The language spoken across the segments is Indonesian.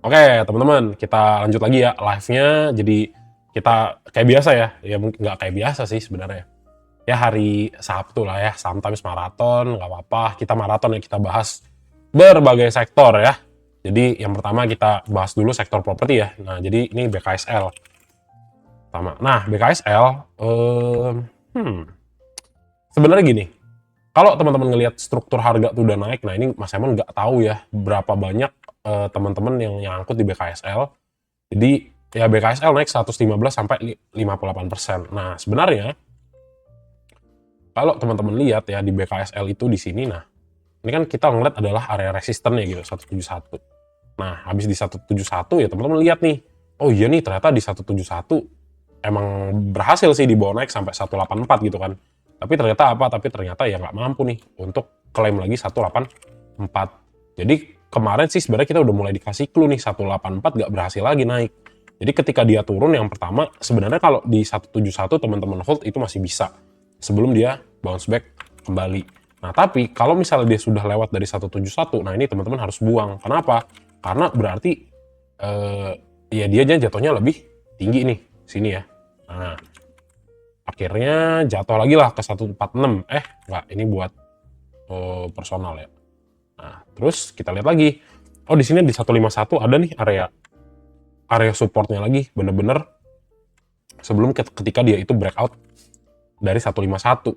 Oke, teman-teman, kita lanjut lagi ya live-nya. Jadi kita kayak biasa ya, ya mungkin nggak kayak biasa sih sebenarnya. Ya hari Sabtu lah ya, sometimes maraton, nggak apa-apa. Kita maraton ya, kita bahas berbagai sektor ya. Jadi yang pertama kita bahas dulu sektor properti ya. Nah, jadi ini BKSL. Pertama. Nah, BKSL, sebenarnya gini, kalau teman-teman ngelihat struktur harga tuh udah naik, nah ini Mas Emon nggak tahu ya berapa banyak teman-teman yang nyangkut di BKSL. Jadi ya BKSL naik 115 sampai 58%. Nah sebenarnya kalau teman-teman lihat ya di BKSL itu di sini, nah ini kan kita ngeliat adalah area resistennya gitu 171. Nah habis di 171 ya teman-teman lihat nih, oh iya nih ternyata di 171 emang berhasil sih dibawa naik sampai 184 gitu kan. Tapi ternyata apa? Tapi ternyata ya nggak mampu nih untuk klaim lagi 184. Jadi kemarin sih sebenarnya kita udah mulai dikasih clue nih 184 nggak berhasil lagi naik. Jadi ketika dia turun yang pertama sebenarnya kalau di 171 teman-teman hold itu masih bisa sebelum dia bounce back kembali. Nah tapi kalau misalnya dia sudah lewat dari 171, nah ini teman-teman harus buang. Kenapa? Karena berarti ya dia jatuhnya lebih tinggi nih sini ya. Nah, akhirnya jatuh lagi lah ke 146. Enggak, ini buat personal ya. Nah, terus kita lihat lagi. Oh, di sini di 151 ada nih area supportnya lagi, bener-bener sebelum ketika dia itu breakout dari 151.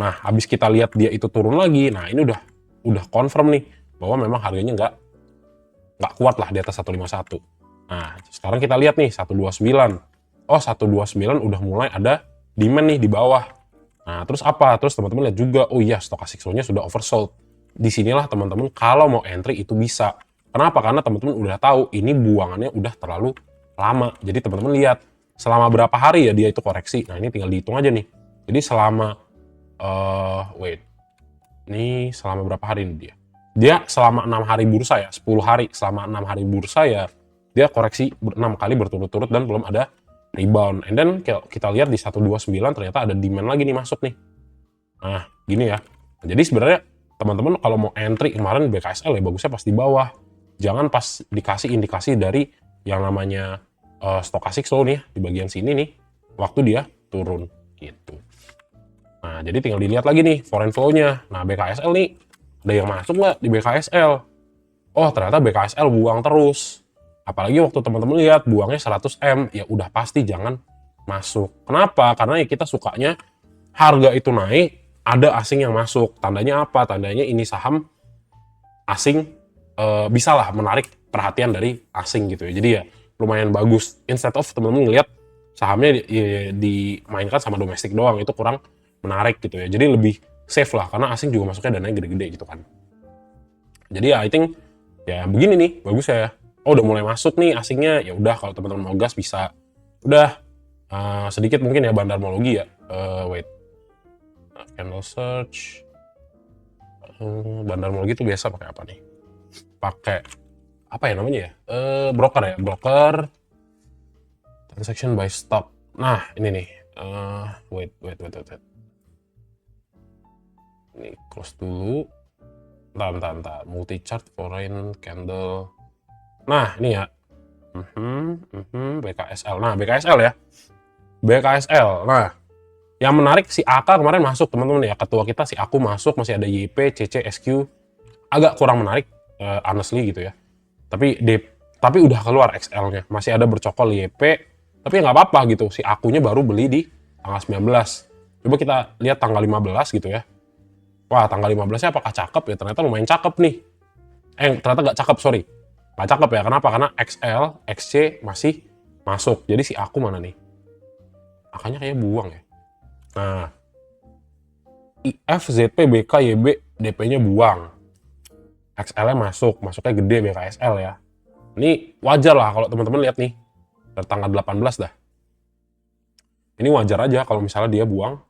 Nah, habis kita lihat dia itu turun lagi. Nah, ini udah confirm nih bahwa memang harganya nggak kuat lah di atas 151. Nah, sekarang kita lihat nih 129. Oh, 129 udah mulai ada demand nih di bawah. Nah, terus apa? Terus teman-teman lihat juga, oh iya, stochastic zone-nya sudah oversold. Disinilah teman-teman kalau mau entry itu bisa. Kenapa? Karena teman-teman udah tahu ini buangannya udah terlalu lama. Jadi teman-teman lihat selama berapa hari ya dia itu koreksi. Nah, ini tinggal dihitung aja nih. Jadi selama wait. Ini selama berapa hari ini dia? Dia selama 6 hari bursa ya, 10 hari. Selama 6 hari bursa ya dia koreksi 6 kali berturut-turut dan belum ada rebound. And then kita lihat di 129 ternyata ada demand lagi nih masuk nih. Nah, gini ya. Jadi sebenarnya teman-teman kalau mau entry kemarin BKSL ya bagusnya pas di bawah. Jangan pas dikasih indikasi dari yang namanya stochastic zone ya di bagian sini nih waktu dia turun gitu. Nah, jadi tinggal dilihat lagi nih foreign flow-nya. Nah, BKSL nih ada yang masuk nggak di BKSL? Oh, ternyata BKSL buang terus. Apalagi waktu teman-teman lihat buangnya 100 M, ya udah pasti jangan masuk. Kenapa? Karena ya kita sukanya harga itu naik, ada asing yang masuk. Tandanya apa? Tandanya ini saham asing bisa lah menarik perhatian dari asing gitu ya. Jadi ya lumayan bagus. Instead of teman-teman ngelihat sahamnya dimainkan sama domestik doang, itu kurang menarik gitu ya. Jadi lebih safe lah, karena asing juga masuknya dananya gede-gede gitu kan. Jadi ya I think ya begini nih, bagus ya. Oh udah mulai masuk nih asingnya, ya udah kalau teman-teman mau gas bisa. Udah sedikit mungkin ya bandarmologi ya. Wait, candle search. Bandarmologi itu biasa pakai apa nih? Pakai apa ya namanya ya? Broker ya, broker. Transaction by stop. Nah ini nih. Wait. Ini close dulu. Bentar. Multi chart foreign candle. Nah ini ya. BKSL. Nah BKSL ya. BKSL. Nah yang menarik si AK kemarin masuk teman-teman ya. Ketua kita si Aku masuk, masih ada YP, CC, SQ. Agak kurang menarik, honestly gitu ya. Tapi udah keluar XL-nya. Masih ada bercokol YP. Tapi ya nggak apa-apa gitu. Si Akunya baru beli di tanggal 19. Coba kita lihat tanggal 15 gitu ya. Wah, tanggal 15-nya apakah cakep ya? Ternyata lumayan cakep nih. Ternyata nggak cakep, sorry. Nggak cakep ya, kenapa? Karena XL, XC masih masuk. Jadi si Aku mana nih? Akanya kayak buang ya. Nah, IF, ZP, BK, YB, DP-nya buang. XL-nya masuknya gede BKSL ya. Ini wajar lah kalau teman-teman lihat nih. Dari tanggal 18 dah. Ini wajar aja kalau misalnya dia buang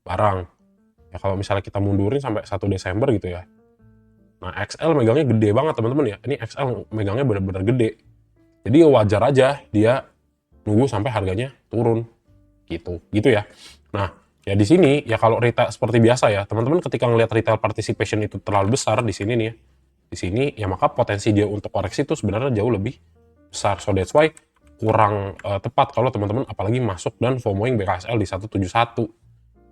barang. Ya kalau misalnya kita mundurin sampai 1 Desember gitu ya. Nah, XL megangnya gede banget teman-teman ya. Ini XL megangnya benar-benar gede. Jadi ya wajar aja dia nunggu sampai harganya turun. Gitu ya. Nah, ya di sini ya kalau retail seperti biasa ya, teman-teman ketika ngelihat retail participation itu terlalu besar di sini nih ya. di sini, ya maka potensi dia untuk koreksi itu sebenarnya jauh lebih besar. So that's why kurang tepat kalau teman-teman apalagi masuk dan FOMOing BKSL di 171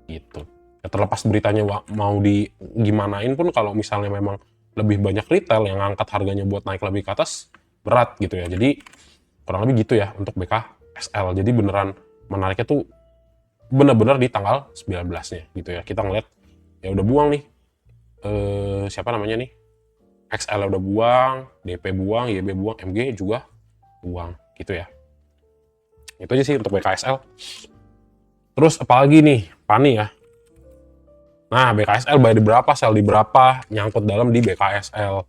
gitu. Ya, terlepas beritanya mau di gimanain pun, kalau misalnya memang lebih banyak retail yang ngangkat harganya buat naik lebih ke atas, berat gitu ya. Jadi kurang lebih gitu ya untuk BKSL. Jadi beneran menariknya tuh bener-bener di tanggal 19-nya gitu ya. Kita ngeliat ya udah buang nih siapa namanya nih, XL udah buang, DP buang, YB buang, MG juga buang gitu ya. Itu aja sih untuk BKSL. Terus apalagi nih, PANI ya. Nah, BKSL buy di berapa, sell di berapa, nyangkut dalam di BKSL.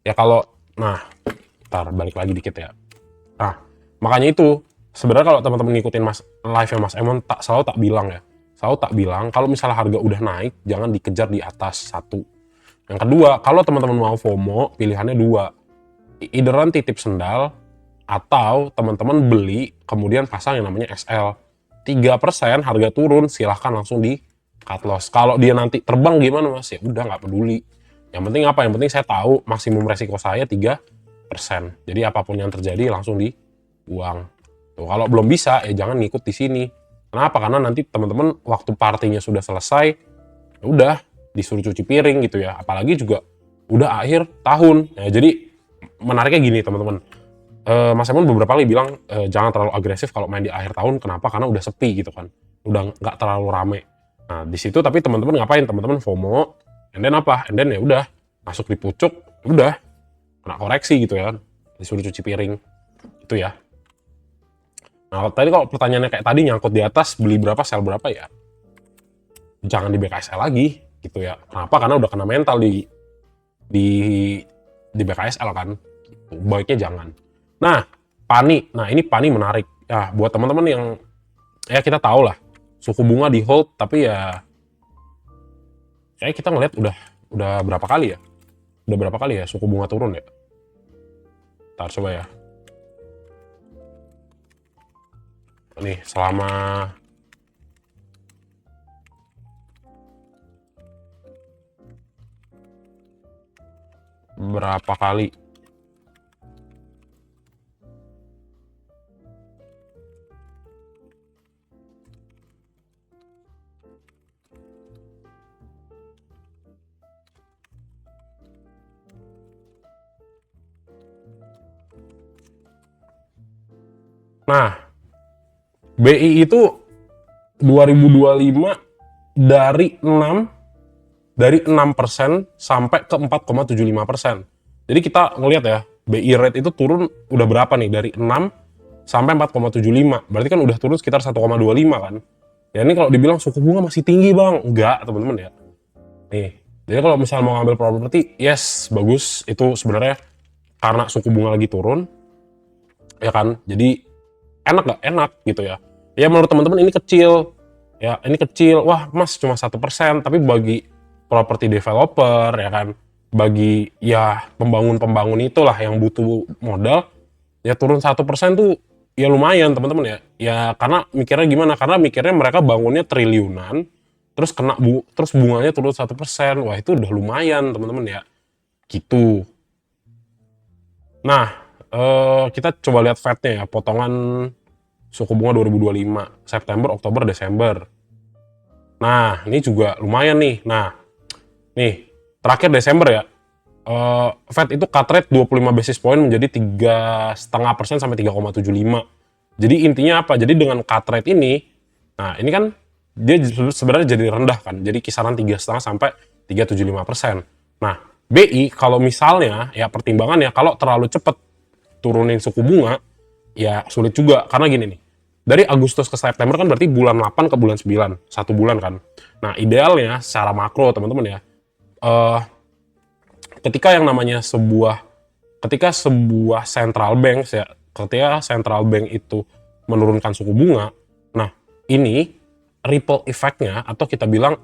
Ya kalau, nah, ntar balik lagi dikit ya. Nah, makanya itu, sebenarnya kalau teman-teman ngikutin live-nya Mas Emon, selalu tak bilang ya. Selalu tak bilang, kalau misalnya harga udah naik, jangan dikejar di atas, satu. Yang kedua, kalau teman-teman mau FOMO, pilihannya dua. Either titip sendal, atau teman-teman beli, kemudian pasang yang namanya XL. 3% harga turun, silahkan langsung di cut loss. Kalau dia nanti terbang gimana Mas? Ya udah, nggak peduli. Yang penting apa? Yang penting saya tahu maksimum resiko saya 3%. Jadi apapun yang terjadi langsung dibuang. Tuh, kalau belum bisa, ya jangan ngikut di sini. Kenapa? Karena nanti teman-teman waktu partinya sudah selesai, ya udah disuruh cuci piring gitu ya. Apalagi juga udah akhir tahun. Ya, jadi menariknya gini teman-teman. Mas Emon beberapa kali bilang jangan terlalu agresif kalau main di akhir tahun. Kenapa? Karena udah sepi gitu kan. Udah nggak terlalu rame. Nah, di situ tapi teman-teman ngapain? Teman-teman FOMO. And then apa? And then ya udah masuk di pucuk, udah kena koreksi gitu ya. Disuruh cuci piring. Itu ya. Nah, tadi kalau pertanyaannya kayak tadi nyangkut di atas, beli berapa, sell berapa ya? Jangan di BKSL lagi gitu ya. Kenapa? Karena udah kena mental di BKSL kan. Gitu. Baiknya jangan. Nah, PANI. Nah, ini PANI menarik. Ya, buat teman-teman yang ya kita tahu lah suku bunga di hold, tapi ya kayak kita ngeliat udah berapa kali ya? Udah berapa kali ya suku bunga turun ya? Ntar coba ya. Nih, selama berapa kali? Nah, BI itu 2025 dari 6% sampai ke 4,75%. Jadi kita ngelihat ya, BI rate itu turun udah berapa nih, dari 6 sampai 4,75. Berarti kan udah turun sekitar 1,25 kan. Ya ini kalau dibilang suku bunga masih tinggi bang, enggak teman-teman ya. Nih, jadi kalau misalnya mau ngambil properti, yes, bagus. Itu sebenarnya karena suku bunga lagi turun, ya kan. Jadi enak nggak? Enak gitu ya. Ya menurut teman-teman ini kecil. Ya ini kecil, wah mas cuma 1%. Tapi bagi properti developer, ya kan, bagi ya pembangun-pembangun itulah yang butuh modal, ya turun 1% tuh ya lumayan teman-teman ya. Ya karena mikirnya gimana? Karena mikirnya mereka bangunnya triliunan, terus terus bunganya turun 1%. Wah itu udah lumayan teman-teman ya. Gitu. Nah, kita coba lihat Fed-nya ya, potongan suku bunga 2025, September, Oktober, Desember. Nah, ini juga lumayan nih. Nah, nih, terakhir Desember ya, Fed itu cut rate 25 basis point menjadi 3,5% sampai 3,75. Jadi intinya apa? Jadi dengan cut rate ini, nah ini kan dia sebenarnya jadi rendah kan, jadi kisaran 3,5 sampai 3,75%. Nah, BI kalau misalnya ya pertimbangannya kalau terlalu cepat turunin suku bunga, ya sulit juga karena gini nih. Dari Agustus ke September kan berarti bulan 8 ke bulan 9, 1 bulan kan. Nah, idealnya secara makro teman-teman ya, ketika yang namanya ketika sebuah central bank ya, ketika central bank itu menurunkan suku bunga, nah ini ripple effect-nya atau kita bilang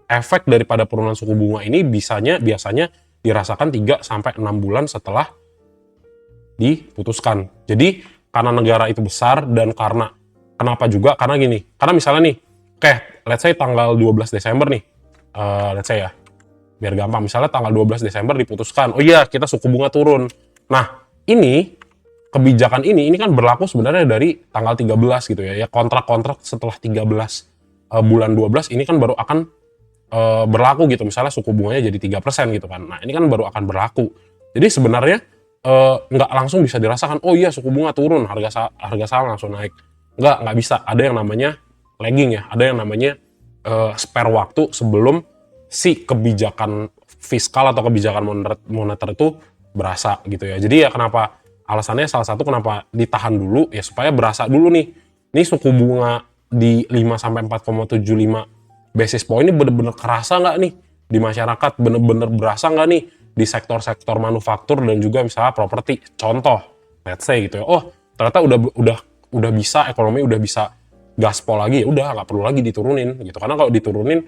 efek daripada penurunan suku bunga ini biasanya dirasakan 3 sampai 6 bulan setelah diputuskan. Jadi karena negara itu besar dan karena kenapa juga? Karena gini, karena misalnya nih, oke, let's say tanggal 12 Desember nih, let's say ya, biar gampang. Misalnya tanggal 12 Desember diputuskan, oh iya kita suku bunga turun. Nah, ini kebijakan ini kan berlaku sebenarnya dari tanggal 13 gitu ya. Ya kontrak-kontrak setelah 13 bulan 12 ini kan baru akan berlaku gitu. Misalnya suku bunganya jadi 3% gitu kan. Nah, ini kan baru akan berlaku. Jadi sebenarnya nggak langsung bisa dirasakan, oh iya suku bunga turun, harga saham langsung naik. Nggak bisa. Ada yang namanya lagging ya. Ada yang namanya spare waktu sebelum si kebijakan fiskal atau kebijakan moneter itu berasa gitu ya. Jadi ya kenapa alasannya salah satu kenapa ditahan dulu ya supaya berasa dulu nih. Ini suku bunga di 5 sampai 4,75 basis point ini bener-bener kerasa nggak nih di masyarakat, bener-bener berasa nggak nih di sektor-sektor manufaktur dan juga misalnya properti. Contoh, let's say gitu ya. Oh, ternyata udah bisa ekonomi udah bisa gaspol lagi, ya udah nggak perlu lagi diturunin gitu. Karena kalau diturunin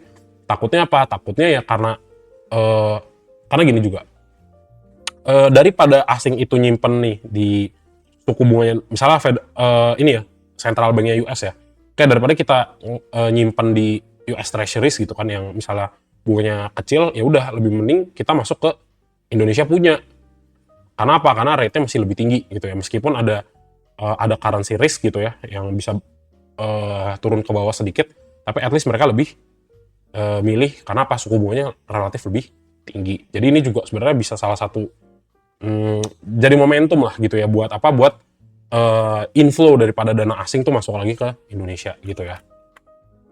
takutnya apa? Takutnya ya karena gini juga. Daripada asing itu nyimpen nih di suku bunganya, misalnya ini ya central banknya US ya, kayak daripada kita nyimpen di US Treasuries gitu kan yang misalnya bunganya kecil, ya udah lebih mending kita masuk ke Indonesia punya. Karena apa? Karena rate-nya masih lebih tinggi gitu ya, meskipun ada currency risk gitu ya yang bisa turun ke bawah sedikit, tapi at least mereka lebih milih karena apa? Suku bunganya relatif lebih tinggi. Jadi ini juga sebenarnya bisa salah satu jadi momentum lah gitu ya buat apa? Buat inflow daripada dana asing tuh masuk lagi ke Indonesia gitu ya.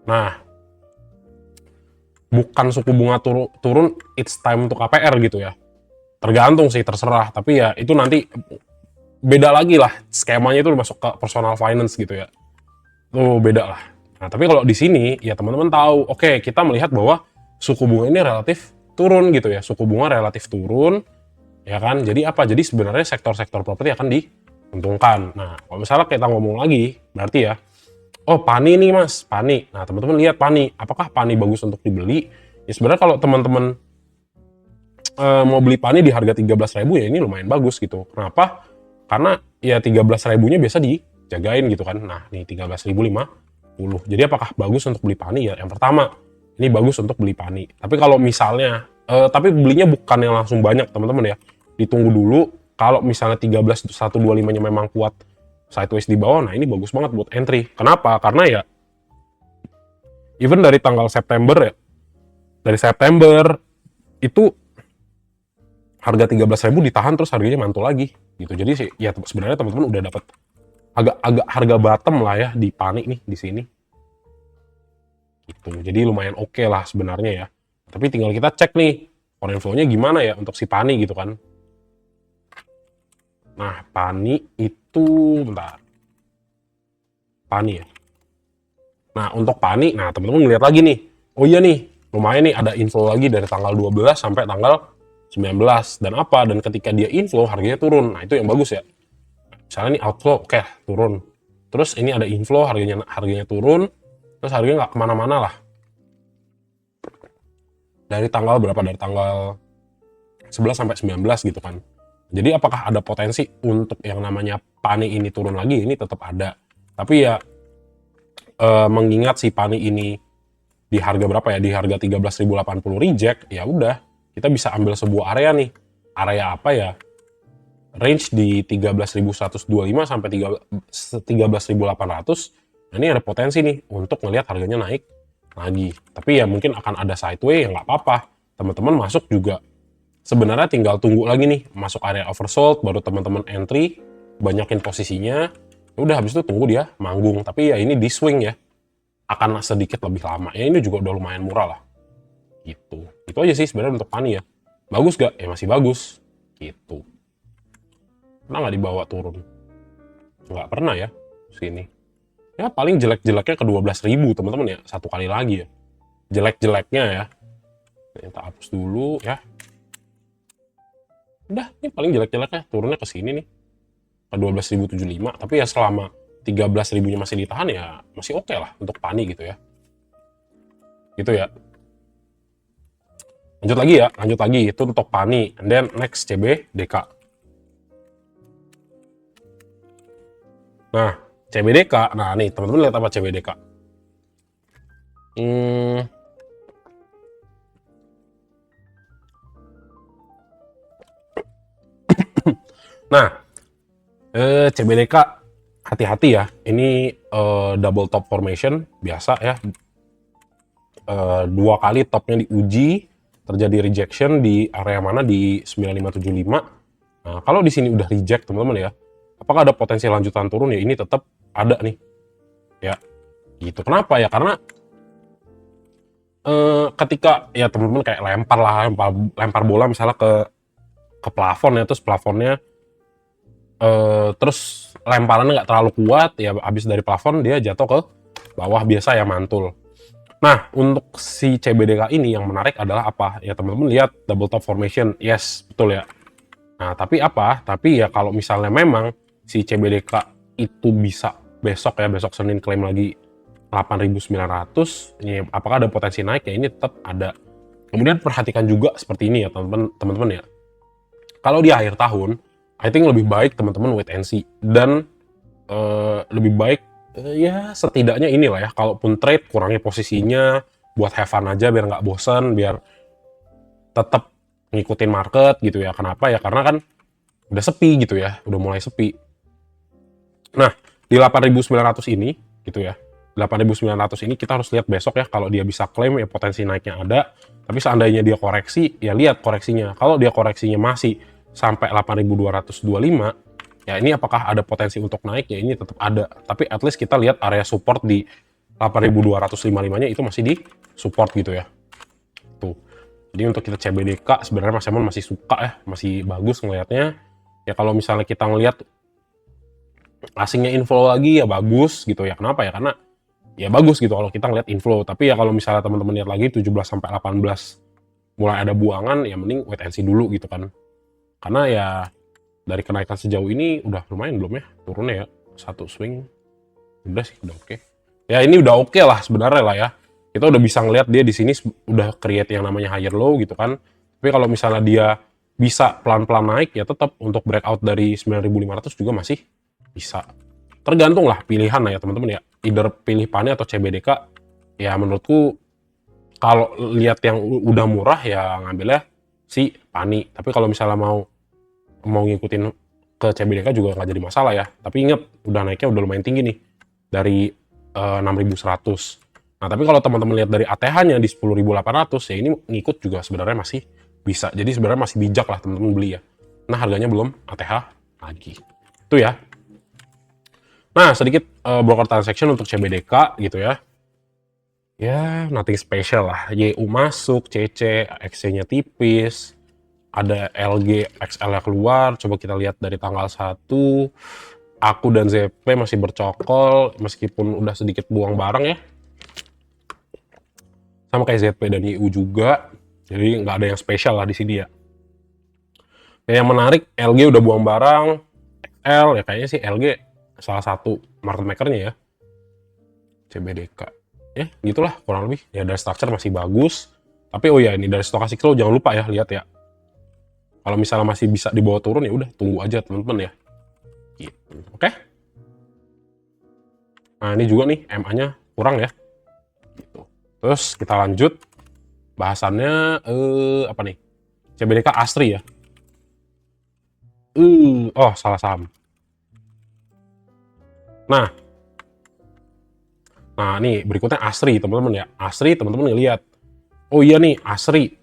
Nah, bukan suku bunga turun, it's time untuk KPR gitu ya. Tergantung sih, terserah. Tapi ya itu nanti beda lagi lah. Skemanya itu masuk ke personal finance gitu ya. Tuh beda lah. Nah, tapi kalau di sini ya teman-teman tahu, oke, kita melihat bahwa suku bunga ini relatif turun gitu ya. Suku bunga relatif turun, ya kan? Jadi apa? Jadi sebenarnya sektor-sektor properti akan diuntungkan. Nah, kalau misalnya kita ngomong lagi, berarti ya, oh PANI nih mas, PANI. Nah teman-teman lihat PANI, apakah PANI bagus untuk dibeli? Ya sebenarnya kalau teman-teman mau beli PANI di harga 13.000 ya ini lumayan bagus gitu. Kenapa? Karena ya 13.000-nya biasa dijagain gitu kan. Nah ini 13.050. Jadi apakah bagus untuk beli PANI? Ya yang pertama, ini bagus untuk beli PANI. Tapi kalau misalnya, tapi belinya bukan yang langsung banyak teman-teman ya. Ditunggu dulu, kalau misalnya 13.125-nya memang kuat sideways di bawah, nah ini bagus banget buat entry. Kenapa? Karena ya even dari tanggal September ya, dari September itu harga 13.000 ditahan terus harganya mantul lagi gitu. Jadi sih ya sebenarnya teman-teman udah dapat agak harga bottom lah ya di PANI nih di sini. Gitu. Jadi lumayan oke lah sebenarnya ya. Tapi tinggal kita cek nih foreign flow-nya gimana ya untuk si PANI gitu kan. Nah, PANI itu bentar. PANI ya. Nah, untuk PANI, nah teman-teman ngeliat lagi nih. Oh iya nih, lumayan nih ada info lagi dari tanggal 12 sampai tanggal 19. Dan apa? Dan ketika dia inflow, harganya turun. Nah, itu yang bagus ya. Misalnya nih outflow, oke, turun. Terus ini ada inflow, harganya turun. Terus harganya nggak kemana-mana lah. Dari tanggal berapa? Dari tanggal 11 sampai 19 gitu kan. Jadi apakah ada potensi untuk yang namanya PANI ini turun lagi? Ini tetap ada. Tapi ya mengingat si PANI ini di harga berapa ya? Di harga 13.080 reject, ya udah kita bisa ambil sebuah area nih. Area apa ya? Range di 13.125 sampai 13.800. Nah, ini ada potensi nih untuk ngelihat harganya naik lagi. Tapi ya mungkin akan ada sideway, ya nggak apa-apa. Teman-teman masuk juga sebenarnya tinggal tunggu lagi nih masuk area oversold, baru teman-teman entry, banyakin posisinya. Udah habis itu tunggu dia manggung. Tapi ya ini di swing ya, akan sedikit lebih lama. Ya ini juga udah lumayan murah lah. Gitu. Itu aja sih sebenarnya untuk PANI ya. Bagus gak? Ya masih bagus. Gitu. Pernah nggak dibawa turun? Nggak pernah ya sini. Ya paling jelek-jeleknya ke 12.000 teman-teman ya. Satu kali lagi ya. Jelek-jeleknya ya. Kita hapus dulu ya. Udah, ini paling jelek-jeleknya turunnya ke sini nih. Ke 12.075. Tapi ya selama 13.000-nya masih ditahan ya masih oke lah untuk PANI gitu ya. Gitu ya. Lanjut lagi ya, lanjut lagi. Itu untuk PANI. And then next CBDK. Nah, CBDK. Nah, nih teman-teman lihat apa CBDK? Nah, CBDK hati-hati ya. Ini double top formation biasa ya. Dua kali topnya diuji, terjadi rejection di area mana di 9575. Nah, kalau di sini udah reject teman-teman ya, apakah ada potensi lanjutan turun ya? Ini tetap ada nih. Ya, gitu. Kenapa ya? Karena ketika ya teman-teman kayak lempar bola misalnya ke plafon ya, terus plafonnya terus lemparannya nggak terlalu kuat ya, habis dari plafon dia jatuh ke bawah biasa ya, mantul. Nah, untuk si CBDK ini yang menarik adalah apa? Ya teman-teman lihat double top formation, yes, betul ya. Nah, tapi apa? Tapi ya kalau misalnya memang si CBDK itu bisa besok ya, besok Senin klaim lagi 8.900, ini apakah ada potensi naik? Ya ini tetap ada. Kemudian perhatikan juga seperti ini ya teman-teman ya. Kalau di akhir tahun, I think lebih baik teman-teman wait and see, dan lebih baik ya setidaknya inilah ya, kalaupun trade kurangi posisinya buat have fun aja biar nggak bosan, biar tetap ngikutin market gitu ya. Kenapa ya? Karena kan udah sepi gitu ya, udah mulai sepi. Nah, di 8.900 ini gitu ya, 8.900 ini kita harus lihat besok ya, kalau dia bisa klaim ya potensi naiknya ada. Tapi seandainya dia koreksi, ya lihat koreksinya. Kalau dia koreksinya masih sampai 8.225, ya ini apakah ada potensi untuk naik? Ya ini tetap ada. Tapi at least kita lihat area support di 8.255-nya itu masih di support gitu ya. Tuh. Jadi untuk kita CBDK sebenarnya Mas Emon masih suka ya, masih bagus ngelihatnya. Ya kalau misalnya kita ngelihat asingnya inflow lagi ya bagus gitu ya. Kenapa ya? Karena ya bagus gitu kalau kita ngeliat inflow. Tapi ya kalau misalnya teman-teman lihat lagi 17 sampai 18 mulai ada buangan, ya mending wait and see dulu gitu kan. Karena ya dari kenaikan sejauh ini udah lumayan belum ya turunnya ya, satu swing udah sih, udah oke. Ya ini udah oke lah sebenarnya lah ya. Kita udah bisa ngeliat dia di sini udah create yang namanya higher low gitu kan. Tapi kalau misalnya dia bisa pelan-pelan naik ya tetap untuk breakout dari 9.500 juga masih bisa. Tergantung lah pilihan lah ya teman-teman ya. Either pilih PANI atau CBDK. Ya menurutku kalau lihat yang udah murah ya ngambilnya si PANI. Tapi kalau misalnya mau ngikutin ke CBDK juga nggak jadi masalah ya. Tapi ingat udah naiknya udah lumayan tinggi nih dari 6.100. Nah tapi kalau teman-teman lihat dari ATH-nya di 10.800 ya ini ngikut juga sebenarnya masih bisa. Jadi sebenarnya masih bijak lah teman-teman beli ya. Nah harganya belum ATH lagi. Itu ya. Nah sedikit broker transaction untuk CBDK gitu ya. Ya nothing special lah. YU masuk, CC, XC-nya tipis. Ada LG XL-nya keluar. Coba kita lihat dari tanggal 1. Aku dan ZP masih bercokol meskipun udah sedikit buang barang ya. Sama kayak ZP dan YU juga. Jadi nggak ada yang spesial lah di sini ya. Yang menarik LG udah buang barang. XL ya kayaknya sih LG salah satu market maker-nya ya. CBDK. Ya gitulah kurang lebih. Ya dari structure masih bagus. Tapi oh ya ini dari stochastic flow jangan lupa ya lihat ya. Kalau misalnya masih bisa dibawa turun ya udah tunggu aja teman-teman ya. Gitu. Oke. Nah ini juga nih MA-nya kurang ya. Gitu. Terus kita lanjut bahasannya apa nih? CBDK Asri ya. Oh salah saham. Nah nih berikutnya Asri teman-teman ya. Asri teman-teman ngelihat. Oh iya nih Asri.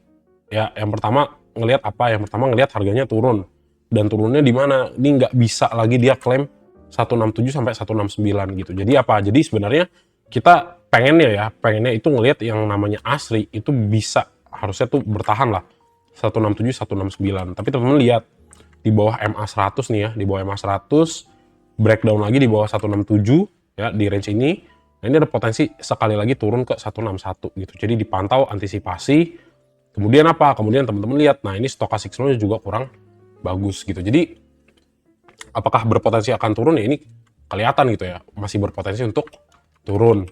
Ya yang pertama ngelihat apa? Yang pertama ngelihat harganya turun. Dan turunnya di mana? Ini nggak bisa lagi dia klaim 167 sampai 169 gitu. Jadi apa? Jadi sebenarnya kita pengennya itu ngelihat yang namanya Asri itu bisa harusnya tuh bertahan lah 167 169. Tapi teman-teman lihat di bawah MA 100 nih ya, di bawah MA 100 breakdown lagi di bawah 167 ya di range ini. Nah, ini ada potensi sekali lagi turun ke 161 gitu. Jadi dipantau antisipasi. Kemudian apa? Kemudian teman-teman lihat, nah ini stochastic flow-nya juga kurang bagus gitu. Jadi apakah berpotensi akan turun ya ini kelihatan gitu ya, masih berpotensi untuk turun.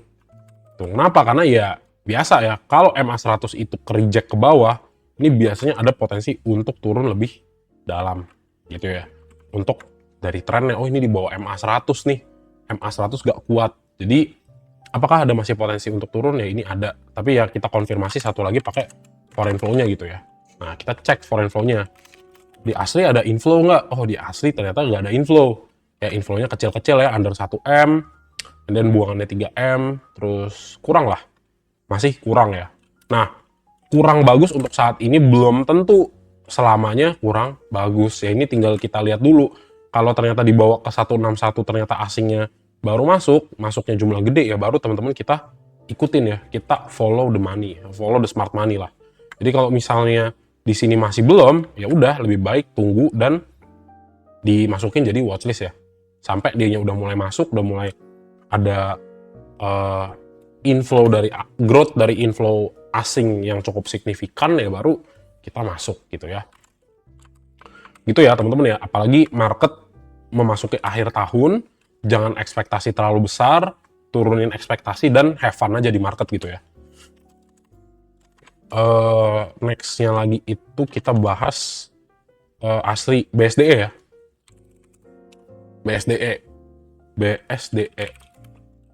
Tuh, kenapa? Karena ya biasa ya, kalau MA 100 itu ke-reject ke bawah, ini biasanya ada potensi untuk turun lebih dalam gitu ya. Untuk dari trennya, oh ini di bawah MA 100 nih, MA 100 gak kuat. Jadi apakah ada masih potensi untuk turun ya? Ini ada. Tapi ya kita konfirmasi satu lagi pakai foreign flow-nya gitu ya. Nah kita cek foreign flow-nya. di asli ada inflow nggak? Oh, di asli ternyata nggak ada inflow. Ya, inflownya kecil-kecil ya, under 1 M, dan buangannya 3 M, terus kurang lah. Masih kurang ya. Nah, kurang bagus untuk saat ini belum tentu selamanya kurang bagus. Ya, ini tinggal kita lihat dulu. Kalau ternyata dibawa ke 161 ternyata asingnya baru masuknya jumlah gede, ya baru teman-teman kita ikutin ya. Kita follow the money, follow the smart money lah. Jadi kalau misalnya di sini masih belum, ya udah lebih baik tunggu dan dimasukin jadi watchlist ya. Sampai dianya udah mulai masuk, udah mulai ada inflow dari growth dari inflow asing yang cukup signifikan, ya baru kita masuk gitu ya. Gitu ya teman-teman ya, apalagi market memasuki akhir tahun, jangan ekspektasi terlalu besar, turunin ekspektasi dan have fun aja di market gitu ya. Nextnya lagi itu kita bahas asli BSDE ya. BSDE,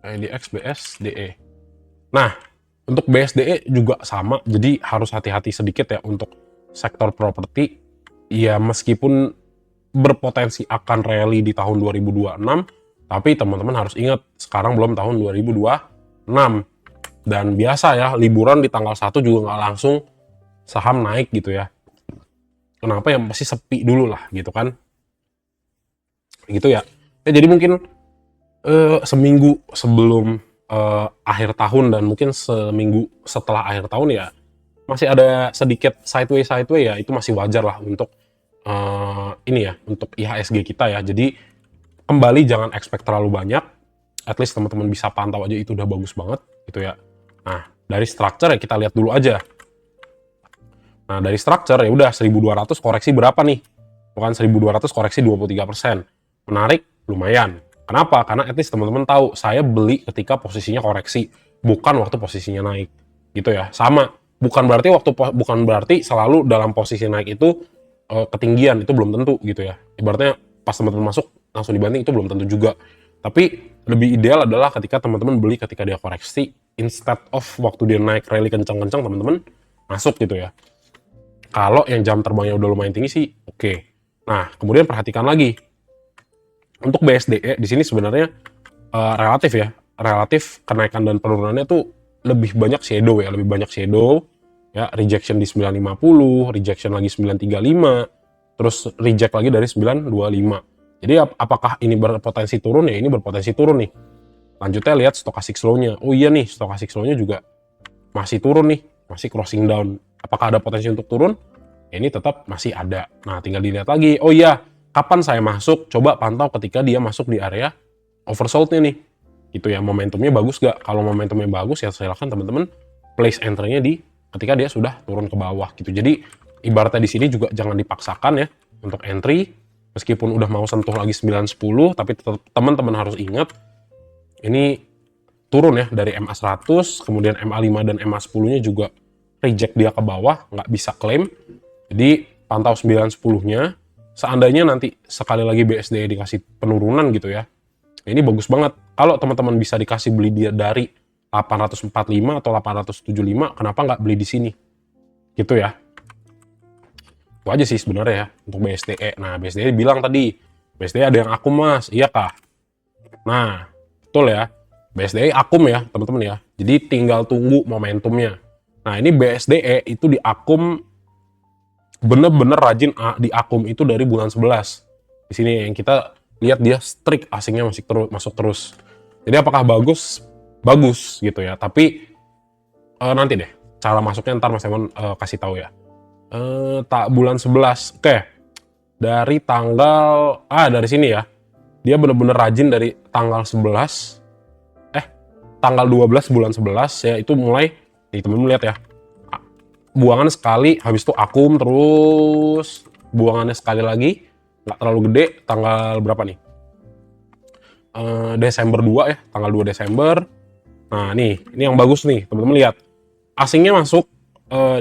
IDX BSDE. Nah, untuk BSDE juga sama, jadi harus hati-hati sedikit ya untuk sektor properti. Ya meskipun berpotensi akan rally di tahun 2026, tapi teman-teman harus ingat sekarang belum tahun 2026. Dan biasa ya, liburan di tanggal 1 juga nggak langsung saham naik gitu ya. Kenapa ya, pasti sepi dulu lah gitu kan. Gitu ya. Jadi mungkin seminggu sebelum akhir tahun dan mungkin seminggu setelah akhir tahun ya masih ada sedikit sideways ya, itu masih wajar lah untuk ini ya, untuk IHSG kita ya. Jadi kembali jangan expect terlalu banyak, at least teman-teman bisa pantau aja itu udah bagus banget gitu ya. Nah, dari structure ya kita lihat dulu aja. Nah, dari structure ya udah 1200 koreksi berapa nih? Bukan 1200 koreksi 23%. Menarik, lumayan. Kenapa? Karena at least teman-teman tahu saya beli ketika posisinya koreksi, bukan waktu posisinya naik. Gitu ya. Sama, bukan berarti selalu dalam posisi naik itu ketinggian, itu belum tentu gitu ya. Ibaratnya pas teman-teman masuk langsung dibanting, itu belum tentu juga. Tapi lebih ideal adalah ketika teman-teman beli ketika dia koreksi, instead of waktu dia naik rally kencang-kencang teman-teman masuk gitu ya. Kalau yang jam terbangnya udah lumayan tinggi sih oke. Nah, kemudian perhatikan lagi untuk BSDE di sini sebenarnya relatif kenaikan dan penurunannya tuh lebih banyak shadow ya, rejection di 950, rejection lagi 935, terus reject lagi dari 925. Jadi apakah ini berpotensi turun ya? Ini berpotensi turun nih. Lanjutnya lihat stochastic slow-nya. Oh iya nih, stochastic slow-nya juga masih turun nih, masih crossing down. Apakah ada potensi untuk turun? Ya, ini tetap masih ada. Nah, tinggal dilihat lagi. Oh iya, kapan saya masuk? Coba pantau ketika dia masuk di area oversold-nya nih. Gitu ya, momentumnya bagus gak? Kalau momentumnya bagus ya silakan teman-teman place entry-nya di ketika dia sudah turun ke bawah gitu. Jadi ibaratnya di sini juga jangan dipaksakan ya untuk entry. Meskipun udah mau sentuh lagi 910, tapi tetap teman-teman harus ingat ini turun ya dari MA100, kemudian MA5 dan MA10-nya juga reject dia ke bawah, nggak bisa klaim. Jadi pantau 910-nya, seandainya nanti sekali lagi BSDE dikasih penurunan gitu ya, ini bagus banget. Kalau teman-teman bisa dikasih beli dia dari 845 atau 875, kenapa nggak beli di sini? Gitu ya. Itu aja sih sebenarnya ya untuk BSDE. Nah, BSDE bilang tadi, BSDE ada yang akum mas, iya kah? Nah, betul ya. BSDE akum ya teman-teman ya. Jadi tinggal tunggu momentumnya. Nah, ini BSDE itu di akum bener-bener rajin di akum itu dari bulan 11. Di sini yang kita lihat dia strict asingnya masuk terus. Jadi apakah bagus? Bagus gitu ya. Tapi nanti deh cara masuknya ntar Mas Emon kasih tahu ya. Bulan 11. Oke. Dari tanggal dari sini ya. Dia bener-bener rajin dari tanggal 11. Tanggal 12 bulan 11 ya, itu mulai nih temen-temen lihat ya. Buangan sekali, habis itu akum terus buangannya sekali lagi, nggak terlalu gede. Tanggal berapa nih? Desember 2 ya, tanggal 2 Desember. Nah nih, ini yang bagus nih teman-teman lihat. Asingnya masuk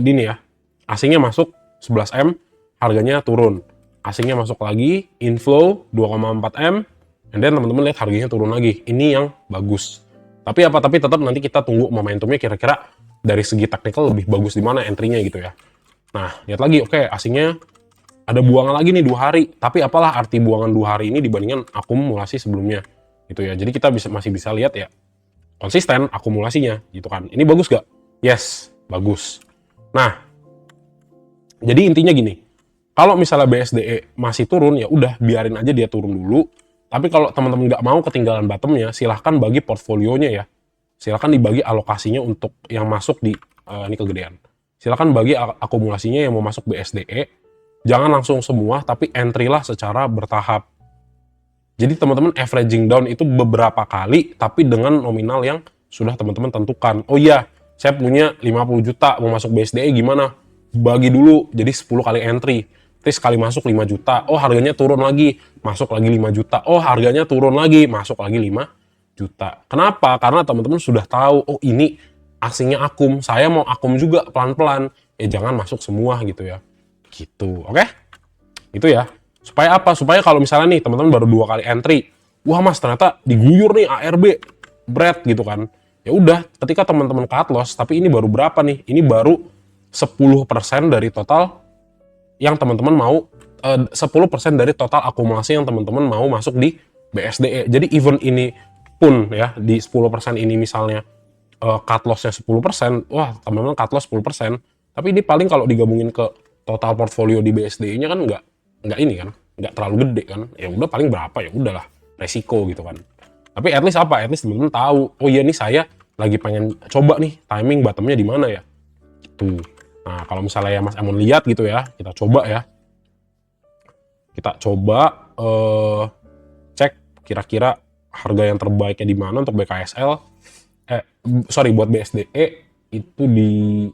di ini ya. Asingnya masuk 11M, harganya turun. Asingnya masuk lagi, inflow 2,4 M, and then teman-teman lihat harganya turun lagi. Ini yang bagus. Tapi tetap nanti kita tunggu momentumnya kira-kira dari segi teknikal lebih bagus di mana entry-nya gitu ya. Nah, lihat lagi, oke, asingnya ada buangan lagi nih 2 hari. Tapi apalah arti buangan 2 hari ini dibandingkan akumulasi sebelumnya gitu ya. Jadi kita masih bisa lihat ya konsisten akumulasinya gitu kan. Ini bagus gak? Yes, bagus. Nah, jadi intinya gini, kalau misalnya BSDE masih turun, ya udah biarin aja dia turun dulu. Tapi kalau teman-teman nggak mau ketinggalan bottomnya, silahkan bagi portfolionya ya. Silahkan dibagi alokasinya untuk yang masuk di ini kegedean. Silahkan bagi akumulasinya yang mau masuk BSDE. Jangan langsung semua, tapi entry lah secara bertahap. Jadi teman-teman averaging down itu beberapa kali, tapi dengan nominal yang sudah teman-teman tentukan. Oh iya, saya punya 50 juta mau masuk BSDE gimana? Bagi dulu jadi 10 kali entry. Terus sekali masuk 5 juta. Oh harganya turun lagi, masuk lagi 5 juta. Oh harganya turun lagi, masuk lagi 5 juta. Kenapa? Karena teman-teman sudah tahu, oh ini aksinya akum. Saya mau akum juga pelan-pelan. Jangan masuk semua gitu ya. Gitu, oke? Itu ya. Supaya apa? Supaya kalau misalnya nih teman-teman baru 2 kali entry, wah mas ternyata diguyur nih ARB, bread gitu kan. Ya udah, ketika teman-teman cut loss, tapi ini baru berapa nih? Ini baru 10% dari total yang teman-teman mau, 10% dari total akumulasi yang teman-teman mau masuk di BSDE. Jadi even ini pun ya, di 10% ini misalnya cut loss-nya 10%, wah teman-teman cut loss 10%, tapi ini paling kalau digabungin ke total portfolio di BSDE-nya kan nggak ini kan, nggak terlalu gede kan, ya udah paling berapa, ya udahlah resiko gitu kan. Tapi at least apa, at least temen-temen tahu, oh iya nih saya lagi pengen coba nih timing bottomnya di mana ya gitu. Nah kalau misalnya ya Mas Emon lihat gitu ya, kita coba ya, kita coba cek kira-kira harga yang terbaiknya di mana untuk BKSL, sorry buat BSDE itu di,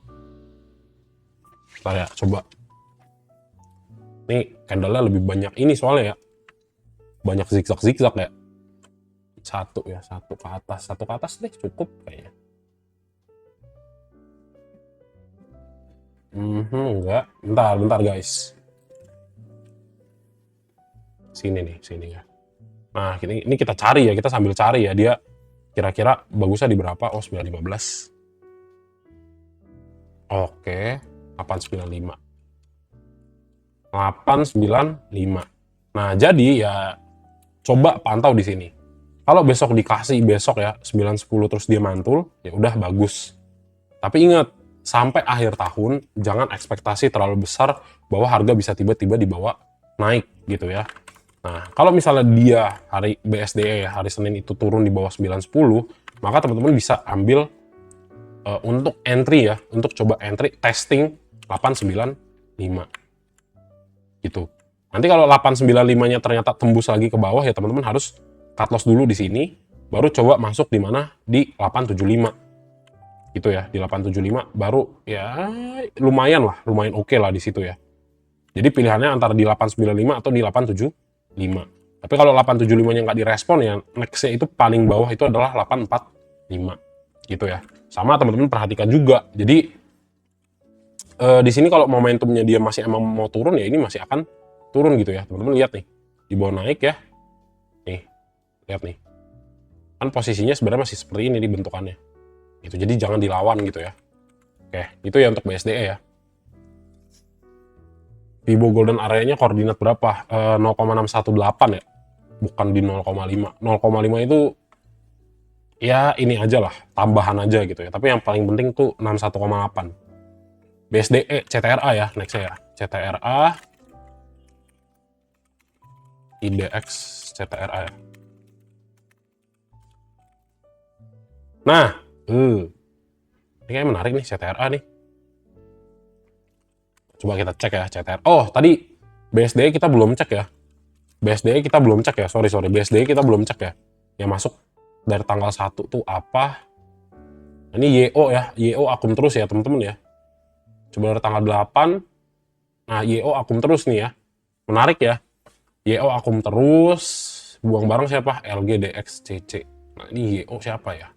saya coba. Ini candle-nya lebih banyak ini soalnya ya. Banyak zigzag-zigzag ya. Satu ke atas deh cukup kayaknya. Enggak. Bentar guys. Sini ya. Nah, ini kita cari ya, kita sambil cari ya dia kira-kira bagusnya di berapa? Oh, 915. Oke, 895. 895. Nah, jadi ya coba pantau di sini. Kalau besok dikasih besok ya 910 terus dia mantul, ya udah bagus. Tapi ingat, sampai akhir tahun jangan ekspektasi terlalu besar bahwa harga bisa tiba-tiba dibawa naik gitu ya. Nah, kalau misalnya dia hari BSDE ya, hari Senin itu turun di bawah 910, maka teman-teman bisa ambil untuk entry ya, untuk coba entry testing 895 gitu. Nanti kalau 895-nya ternyata tembus lagi ke bawah ya teman-teman harus cut loss dulu di sini, baru coba masuk di mana di 875 gitu ya. Di 875 baru ya lumayan oke lah di situ ya. Jadi pilihannya antara di 895 atau di 875. Tapi kalau 875-nya nggak direspon ya next-nya itu paling bawah itu adalah 845 gitu ya. Sama teman-teman perhatikan juga. Jadi di sini kalau momentumnya dia masih emang mau turun ya ini masih akan turun gitu ya. Teman-teman lihat nih, di bawah naik ya. Nih, lihat nih. Kan posisinya sebenarnya masih seperti ini di bentukannya. Gitu. Jadi jangan dilawan gitu ya. Oke, itu ya untuk BSDE ya. Fibo golden area-nya koordinat berapa? 0,618 ya. Bukan di 0,5. 0,5 itu ya ini aja lah, tambahan aja gitu ya. Tapi yang paling penting tuh 61,8. BSDE CTRA ya, next ya. CTRA IDX CTRA ya. Nah, ini kayak menarik nih CTRA nih. Coba kita cek ya CTRA. Oh, tadi BSDE kita belum cek ya. BSDE kita belum cek ya. Sorry. BSDE kita belum cek ya. Yang masuk dari tanggal 1 tuh apa? Ini YO ya. YO akum terus ya, teman-teman ya. Coba dari tanggal 8. Nah, YO akum terus nih ya. Menarik ya. YO akum terus. Buang barang siapa? LGDXCC. Nah, ini YO siapa ya?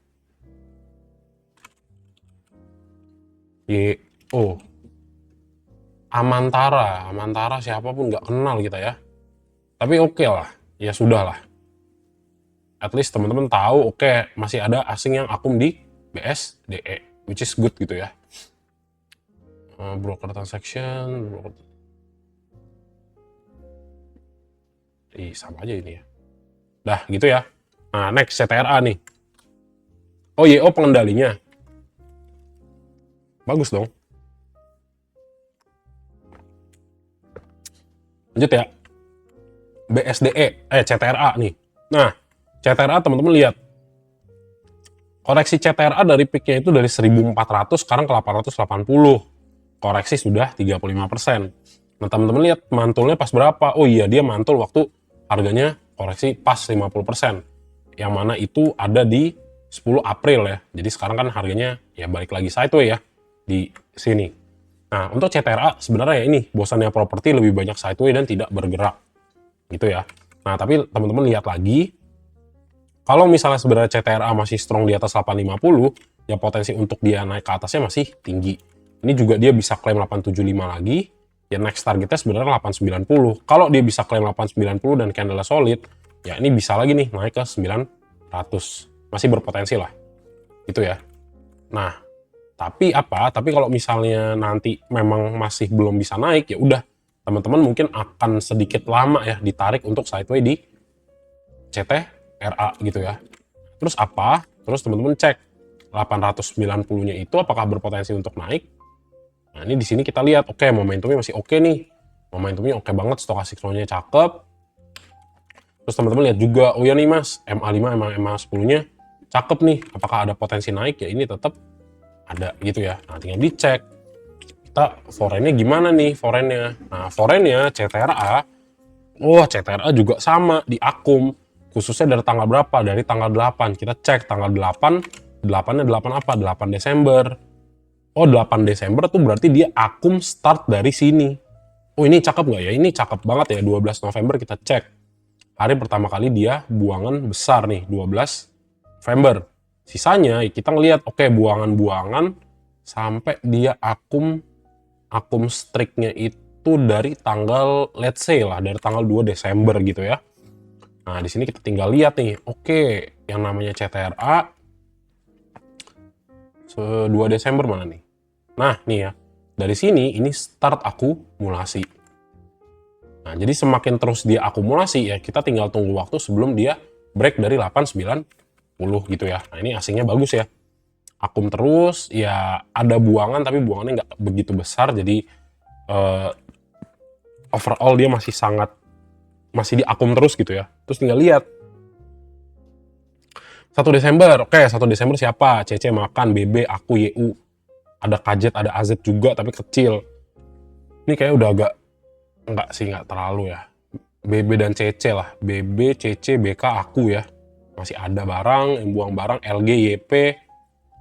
YO. Amantara siapapun nggak kenal kita ya. Tapi oke lah. Ya sudah lah. At least teman-teman tahu oke, masih ada asing yang akum di BSDE. Which is good gitu ya. Broker transaction. Sama aja ini ya. Dah gitu ya. Nah, next CTRA nih. Oh, YO pengendalinya. Bagus dong. Lanjut ya. BSDE, CTRA nih. Nah, CTRA teman-teman lihat. Koreksi CTRA dari peaknya itu dari 1400 sekarang ke 880. Koreksi sudah 35%. Nah, teman-teman lihat mantulnya pas berapa? Oh iya, dia mantul waktu harganya koreksi pas 50%. Yang mana itu ada di 10 April ya. Jadi sekarang kan harganya ya balik lagi sideways ya di sini. Nah, untuk CTRA sebenarnya ya ini bosannya properti lebih banyak sideways dan tidak bergerak. Gitu ya. Nah, tapi teman-teman lihat lagi, kalau misalnya sebenarnya CTRA masih strong di atas 850, ya potensi untuk dia naik ke atasnya masih tinggi. Ini juga dia bisa klaim 875 lagi, ya next targetnya sebenarnya 890. Kalau dia bisa klaim 890 dan candle solid, ya ini bisa lagi nih naik ke 900. Masih berpotensi lah. Gitu ya. Nah, tapi apa? Tapi kalau misalnya nanti memang masih belum bisa naik, ya udah teman-teman mungkin akan sedikit lama ya ditarik untuk sideways di CTRA gitu ya. Terus apa? Terus teman-teman cek 890-nya itu apakah berpotensi untuk naik? Nah, ini di sini kita lihat, oke, momentumnya masih oke nih. Momentumnya oke banget, stochastic flow-nya cakep. Terus teman-teman lihat juga, oh ya nih Mas, MA5 sama MA10-nya cakep nih. Apakah ada potensi naik? Ya ini tetap ada gitu ya. Nah, tinggal dicek. Kita foreign-nya gimana nih foreign-nya? Nah, foreign-nya CTRA, CTRA juga sama di akum. Khususnya dari tanggal berapa? Dari tanggal 8. Kita cek tanggal 8. 8-nya 8 apa? 8 Desember. Oh, 8 Desember tuh berarti dia akum start dari sini. Oh, ini cakep nggak ya? Ini cakep banget ya. 12 November kita cek. Hari pertama kali dia buangan besar nih, 12 November. Sisanya kita ngelihat, oke, buangan-buangan sampai dia akum strike-nya itu dari tanggal, let's say lah, dari tanggal 2 Desember gitu ya. Nah, di sini kita tinggal lihat nih, oke, yang namanya CTRA 2 Desember mana nih? Nah, nih ya, dari sini ini start akumulasi. Nah, jadi semakin terus dia akumulasi ya, kita tinggal tunggu waktu sebelum dia break dari 890 gitu ya. Nah, ini asingnya bagus ya. Akum terus, ya ada buangan tapi buangannya nggak begitu besar, jadi overall dia masih di akum terus gitu ya. Terus tinggal lihat 1 Desember, oke, 1 Desember siapa? CC makan, BB, aku, YU. Ada KZ, ada AZ juga, tapi kecil. Ini kayak udah agak, nggak terlalu ya. BB dan CC lah. BB, CC, BK, aku ya. Masih ada barang, yang buang barang, LG, YP,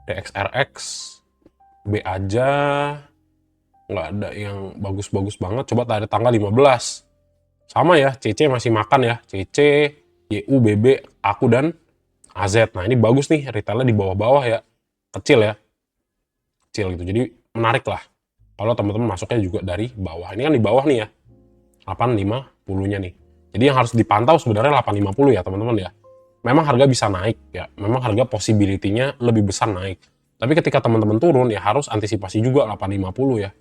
DXRX, B aja. Nggak ada yang bagus-bagus banget. Coba dari tanggal 15. Sama ya, CC masih makan ya. CC, YU, BB, aku, dan AZ. Nah, ini bagus nih, retailnya di bawah-bawah ya. Kecil ya. Kecil gitu. Jadi menarik lah. Kalau teman-teman masuknya juga dari bawah. Ini kan di bawah nih ya. 850-nya nih. Jadi yang harus dipantau sebenarnya 850 ya, teman-teman ya. Memang harga bisa naik ya. Memang harga possibility-nya lebih besar naik. Tapi ketika teman-teman turun ya harus antisipasi juga 850 ya.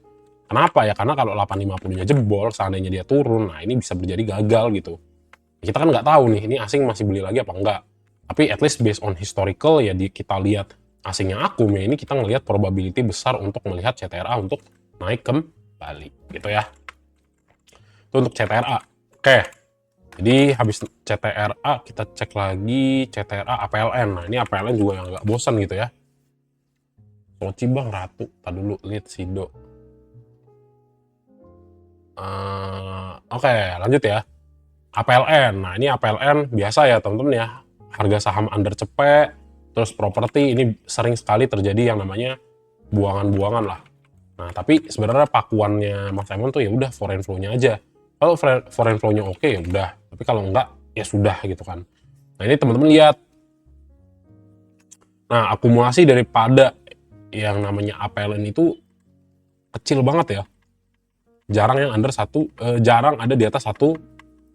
Kenapa ya? Karena kalau 850-nya jebol, seandainya dia turun, nah ini bisa terjadi gagal gitu. Kita kan nggak tahu nih, ini asing masih beli lagi apa enggak. Tapi at least based on historical ya kita lihat asingnya akum ya, ini kita ngelihat probability besar untuk melihat CTRA untuk naik kembali gitu ya. Itu untuk CTRA. Oke. Jadi habis CTRA kita cek lagi CTRA APLN. Nah, ini APLN juga yang nggak bosan gitu ya. Soci bang Ratu, tak dulu lihat Sido. Oke, lanjut ya. APLN. Nah, ini APLN biasa ya teman-teman ya. Harga saham under cepet, terus properti ini sering sekali terjadi yang namanya buangan-buangan lah. Nah, tapi sebenarnya pakuannya Mas Simon tuh ya udah foreign flow-nya aja. Kalau foreign flow-nya oke ya udah, tapi kalau enggak ya sudah gitu kan. Nah, ini teman-teman lihat. Nah, akumulasi daripada yang namanya APLN itu kecil banget ya. Jarang yang under jarang ada di atas 1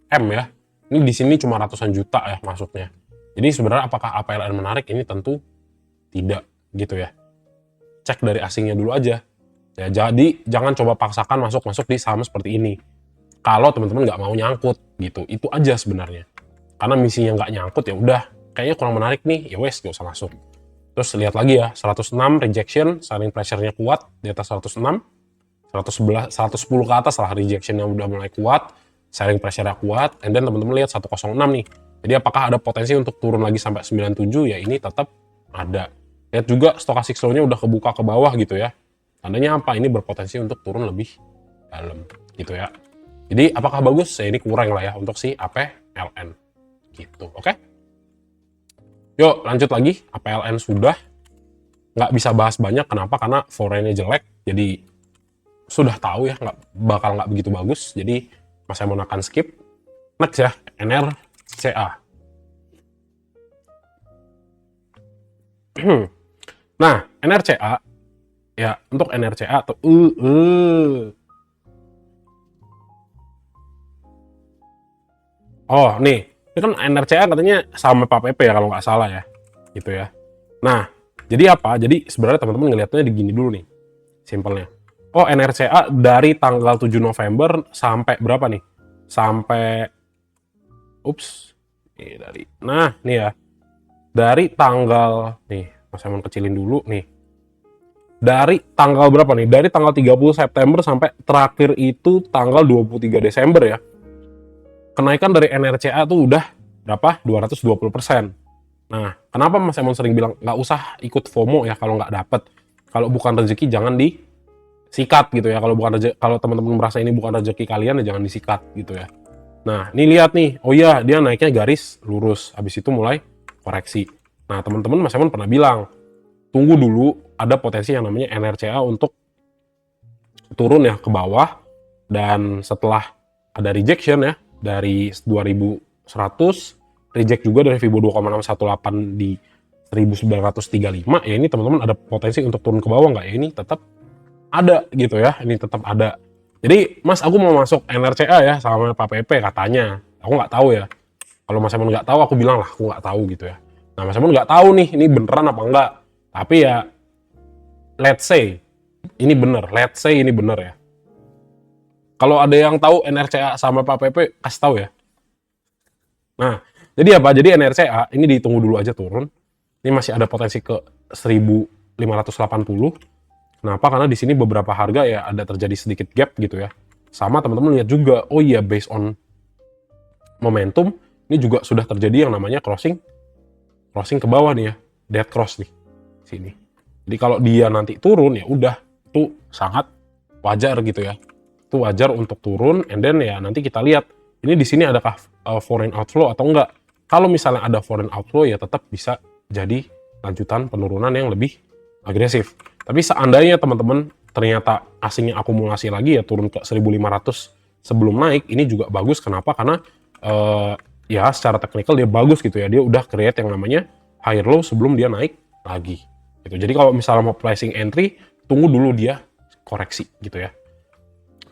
M ya. Ini di sini cuma ratusan juta ya masuknya. Jadi sebenarnya apakah APLN menarik? Ini tentu tidak gitu ya. Cek dari asingnya dulu aja. Ya, jadi jangan coba paksakan masuk di saham seperti ini. kalau teman-teman nggak mau nyangkut gitu. Itu aja sebenarnya. Karena misinya nggak nyangkut ya udah, kayaknya kurang menarik nih, ya wes gak usah masuk. Terus lihat lagi ya, 106 rejection, selling pressure-nya kuat di atas 106, 111, 110 ke atas lah rejection-nya udah mulai kuat, selling pressure-nya kuat, and then teman-teman lihat 106 nih. Jadi apakah ada potensi untuk turun lagi sampai 97? Ya ini tetap ada. Lihat juga stochastic slow-nya udah kebuka ke bawah gitu ya. Tandanya apa? Ini berpotensi untuk turun lebih dalam gitu ya. Jadi apakah bagus? Ya ini kurang lah ya untuk si APLN gitu. Oke? Yuk lanjut lagi. APLN sudah. Nggak bisa bahas banyak. Kenapa? Karena foreign-nya jelek. Jadi sudah tahu ya bakal nggak begitu bagus. Jadi Mas Emon akan skip. Next ya, NRCA. Nah, NRCA ya, untuk NRCA atau oh nih, ini kan NRCA katanya sama Pak PP ya kalau nggak salah ya, gitu ya. Nah, jadi apa? Jadi sebenarnya teman-teman ngelihatnya di gini dulu nih, simpelnya. Oh, NRCA dari tanggal 7 November sampai berapa nih? Sampai, ups, nah nih ya, dari tanggal, nih, Mas Emon kecilin dulu nih. Dari tanggal berapa nih? Dari tanggal 30 September sampai terakhir itu tanggal 23 Desember ya. Kenaikan dari NRCA tuh udah berapa? 220%. Nah, kenapa Mas Emon sering bilang nggak usah ikut FOMO ya kalau nggak dapet. Kalau bukan rezeki jangan disikat gitu ya. Kalau bukan rezeki, kalau teman-teman merasa ini bukan rezeki kalian ya jangan disikat gitu ya. Nah, ini lihat nih. Oh iya, dia naiknya garis lurus. Habis itu mulai koreksi. Nah, teman-teman Mas Emon pernah bilang, tunggu dulu ada potensi yang namanya NRCA untuk turun ya ke bawah. Dan setelah ada rejection ya, dari 2100, reject juga dari Fibo 2,618 di 1935, ya ini teman-teman ada potensi untuk turun ke bawah nggak? Ya ini tetap ada gitu ya, ini tetap ada. Jadi Mas aku mau masuk NRCA ya sama Pak PP katanya, aku nggak tahu ya. Kalau Mas Emon nggak tahu aku bilang lah aku nggak tahu gitu ya. Nah Mas Emon nggak tahu nih ini beneran apa enggak. Tapi ya let's say ini bener, let's say ini bener ya. Kalau ada yang tahu NRCA sama Pak PP, kasih tahu ya. Nah, jadi apa? Jadi NRCA ini ditunggu dulu aja turun. Ini masih ada potensi ke 1580. Kenapa? Karena di sini beberapa harga ya ada terjadi sedikit gap gitu ya. Sama teman-teman lihat juga, oh iya based on momentum, ini juga sudah terjadi yang namanya crossing ke bawah nih ya, dead cross nih sini. Jadi kalau dia nanti turun ya udah, itu sangat wajar gitu ya. Itu wajar untuk turun, and then ya nanti kita lihat ini di sini adakah foreign outflow atau enggak. Kalau misalnya ada foreign outflow ya tetap bisa jadi lanjutan penurunan yang lebih agresif. Tapi seandainya teman-teman ternyata asingnya akumulasi lagi ya turun ke 1500 sebelum naik, ini juga bagus. Kenapa? Karena ya secara teknikal dia bagus gitu ya. Dia udah create yang namanya higher low sebelum dia naik lagi. Gitu. Jadi kalau misalnya mau placing entry, tunggu dulu dia koreksi gitu ya.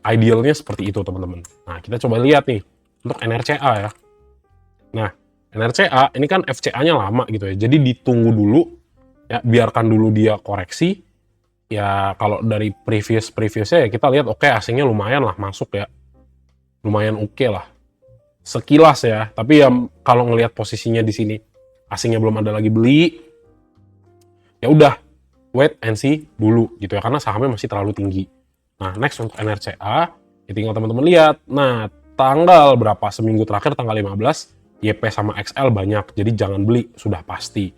Idealnya seperti itu teman-teman. Nah kita coba lihat nih untuk NRCA ya. Nah NRCA ini kan FCA-nya lama gitu ya. Jadi ditunggu dulu ya, biarkan dulu dia koreksi. Ya kalau dari previous-nya ya kita lihat oke, asingnya lumayan lah masuk ya. Lumayan oke lah. Sekilas ya. Tapi ya kalau ngelihat posisinya di sini asingnya belum ada lagi beli. Ya udah wait and see dulu gitu ya, karena sahamnya masih terlalu tinggi. Nah, next untuk NRCA, ya tinggal teman-teman lihat. Nah, tanggal berapa? Seminggu terakhir tanggal 15, YP sama XL banyak. Jadi jangan beli, sudah pasti.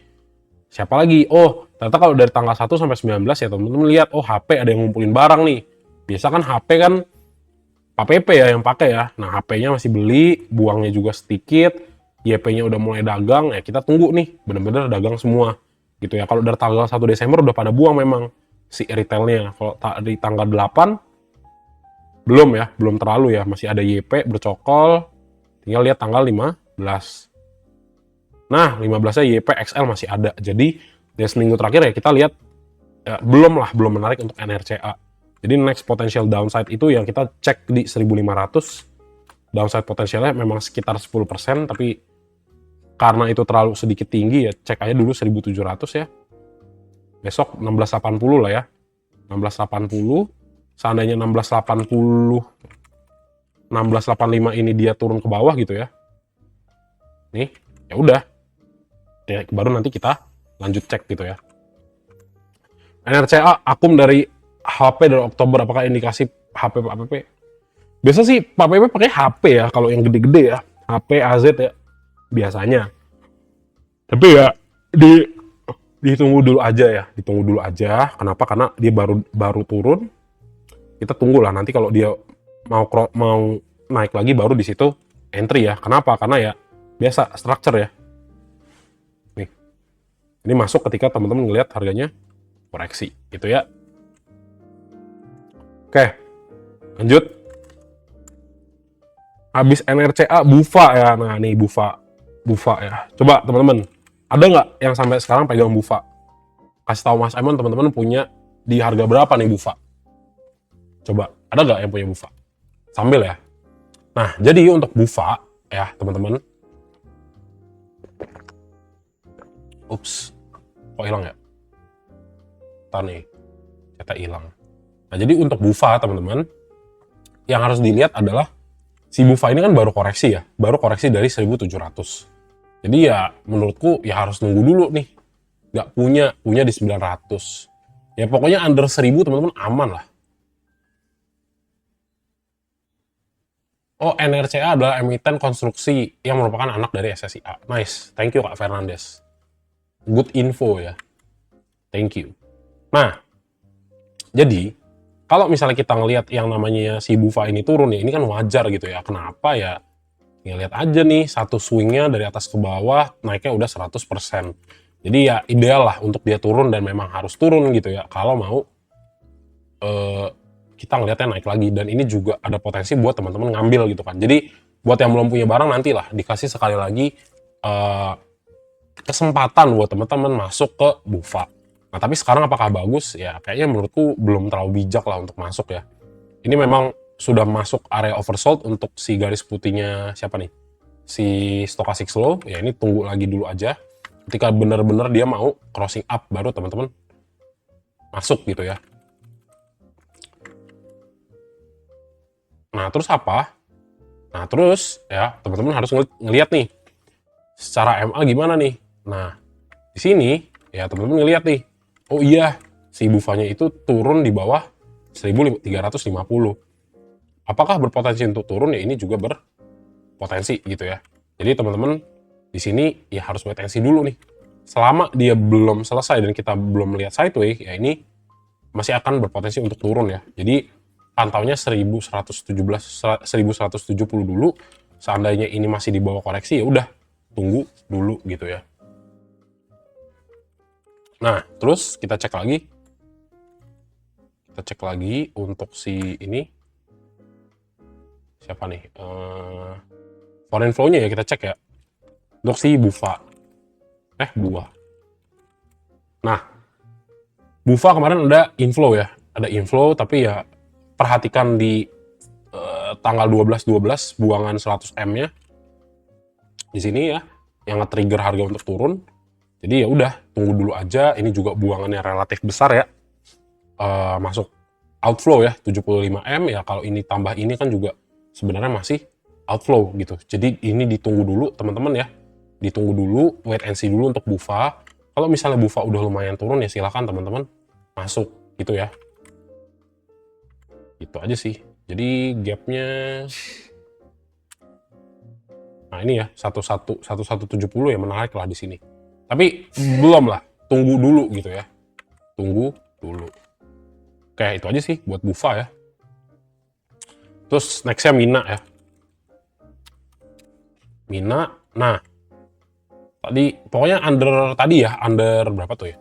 Siapa lagi? Oh, ternyata kalau dari tanggal 1 sampai 19 ya teman-teman lihat, oh HP ada yang ngumpulin barang nih. Biasa kan HP kan Pak PP ya yang pakai ya. Nah, HP-nya masih beli, buangnya juga sedikit, YP-nya udah mulai dagang, ya kita tunggu nih, bener-bener dagang semua. Gitu ya. Kalau dari tanggal 1 Desember udah pada buang memang si retailnya. Kalau di tanggal 8 belum ya, belum terlalu ya, masih ada YP bercokol. Tinggal lihat tanggal 15. Nah 15-nya YP XL masih ada. Jadi dari seminggu terakhir ya kita lihat ya, belum menarik untuk NRCA. Jadi next potential downside itu yang kita cek di 1500. Downside potensialnya memang sekitar 10%, tapi karena itu terlalu sedikit tinggi ya cek aja dulu 1700 ya. Besok 1680 lah ya. 1680. Seandainya 1680 1685 ini dia turun ke bawah gitu ya. Nih, ya udah. Baru nanti kita lanjut cek gitu ya. NRCA akum dari HP dari Oktober, apakah indikasi HP Pak PP? Biasa sih Pak PP pakai HP ya, kalau yang gede-gede ya, HP AZ ya biasanya. Tapi ya ditunggu dulu aja ya, ditunggu dulu aja. Kenapa? Karena dia baru turun. Kita tunggulah nanti kalau dia mau naik lagi baru di situ entry ya. Kenapa? Karena ya biasa structure ya. Nih. Ini masuk ketika teman-teman ngelihat harganya koreksi gitu ya. Oke. Lanjut. Habis NRCA Bufa ya. Nah, nih Bufa ya. Coba teman-teman, ada nggak yang sampai sekarang pegang Bufa? Kasih tahu Mas Emon teman-teman punya di harga berapa nih Bufa? Coba, ada nggak yang punya Bufa? Sambil ya. Nah, jadi untuk Bufa ya teman-teman. Ups, kok hilang ya? Ntar nih, ternyata hilang. Nah, jadi untuk Bufa teman-teman, yang harus dilihat adalah si Bufa ini kan baru koreksi ya, baru koreksi dari 1700. Jadi ya menurutku ya harus nunggu dulu nih. Nggak punya di 900. Ya pokoknya under 1000 teman-teman aman lah. Oh, NRCA adalah emiten konstruksi yang merupakan anak dari SSIA. Nice, thank you Kak Fernandes. Good info ya. Thank you. Nah, jadi kalau misalnya kita ngelihat yang namanya si Bufa ini turun ya, ini kan wajar gitu ya. Kenapa ya? Lihat aja nih, satu swingnya dari atas ke bawah naiknya udah 100%. Jadi ya ideal lah untuk dia turun dan memang harus turun gitu ya. Kalau mau kita ngelihatnya naik lagi. Dan ini juga ada potensi buat teman-teman ngambil gitu kan. Jadi buat yang belum punya barang nantilah dikasih sekali lagi kesempatan buat teman-teman masuk ke Bufa. Nah tapi sekarang apakah bagus? Ya kayaknya menurutku belum terlalu bijak lah untuk masuk ya. Ini memang sudah masuk area oversold untuk si garis putihnya siapa nih? Si stochastic slow. Ya ini tunggu lagi dulu aja. Ketika benar-benar dia mau crossing up baru teman-teman masuk gitu ya. Nah terus apa? Nah terus ya teman-teman harus ngelihat nih secara MA gimana nih. Nah di sini ya teman-teman ngelihat nih. Oh iya, si Bufanya itu turun di bawah 1350. Apakah berpotensi untuk turun? Ya ini juga berpotensi gitu ya. Jadi teman-teman di sini ya harus wait and see dulu nih. Selama dia belum selesai dan kita belum melihat sideways, ya ini masih akan berpotensi untuk turun ya. Jadi pantaunya 1117 1170 dulu. Seandainya ini masih di bawah koreksi ya udah tunggu dulu gitu ya. Nah, terus kita cek lagi. Kita cek lagi untuk si ini. Siapa nih? Foreign flow-nya ya kita cek ya. Untuk si Bufa. Buah. Nah, Bufa kemarin ada inflow ya. Ada inflow tapi ya perhatikan di tanggal 12/12 buangan 100M-nya. Di sini ya yang nge-trigger harga untuk turun. Jadi ya udah tunggu dulu aja. Ini juga buangannya relatif besar ya. Masuk outflow ya 75M ya. Kalau ini tambah ini kan juga sebenarnya masih outflow gitu. Jadi ini ditunggu dulu teman-teman ya. Ditunggu dulu, wait and see dulu untuk Bufa. Kalau misalnya Bufa udah lumayan turun ya silakan teman-teman masuk gitu ya. Itu aja sih. Jadi gapnya nah ini ya 1170 ya menarik lah di sini. Tapi belum lah, tunggu dulu gitu ya. Tunggu dulu. Oke, itu aja sih buat Bufa ya. Terus nextnya Mina ya. Mina, nah tadi pokoknya under tadi ya, under berapa tuh ya?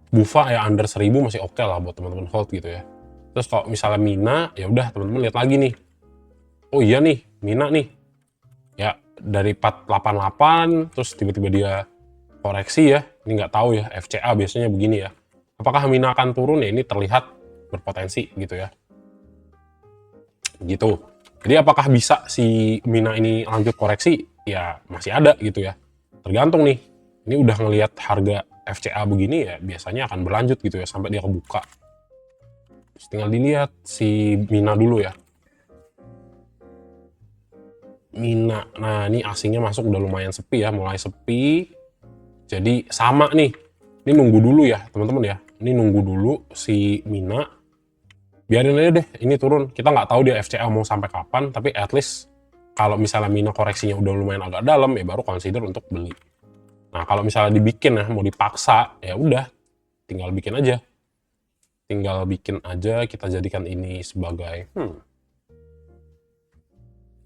Bufa ya under 1000 masih oke lah buat teman-teman hold gitu ya. Terus kalau misalnya Mina, ya udah teman-teman lihat lagi nih. Oh iya nih, Mina nih. Ya dari 488 terus tiba-tiba dia koreksi ya. Ini nggak tahu ya, FCA biasanya begini ya. Apakah Mina akan turun ya? Ini terlihat berpotensi gitu ya. Gitu. Jadi apakah bisa si Mina ini lanjut koreksi? Ya masih ada gitu ya. Tergantung nih. Ini udah ngelihat harga FCA begini ya biasanya akan berlanjut gitu ya sampai dia kebuka. Terus tinggal dilihat si Mina dulu ya. Mina. Nah, ini asingnya masuk udah lumayan sepi ya, mulai sepi. Jadi sama nih. Ini nunggu dulu ya, teman-teman ya. Ini nunggu dulu si Mina. Biarin aja deh, ini turun. Kita nggak tahu dia FCA mau sampai kapan, tapi at least kalau misalnya Mina koreksinya udah lumayan agak dalam, ya baru consider untuk beli. Nah, kalau misalnya dibikin ya, mau dipaksa, ya udah, tinggal bikin aja. Tinggal bikin aja, kita jadikan ini sebagai,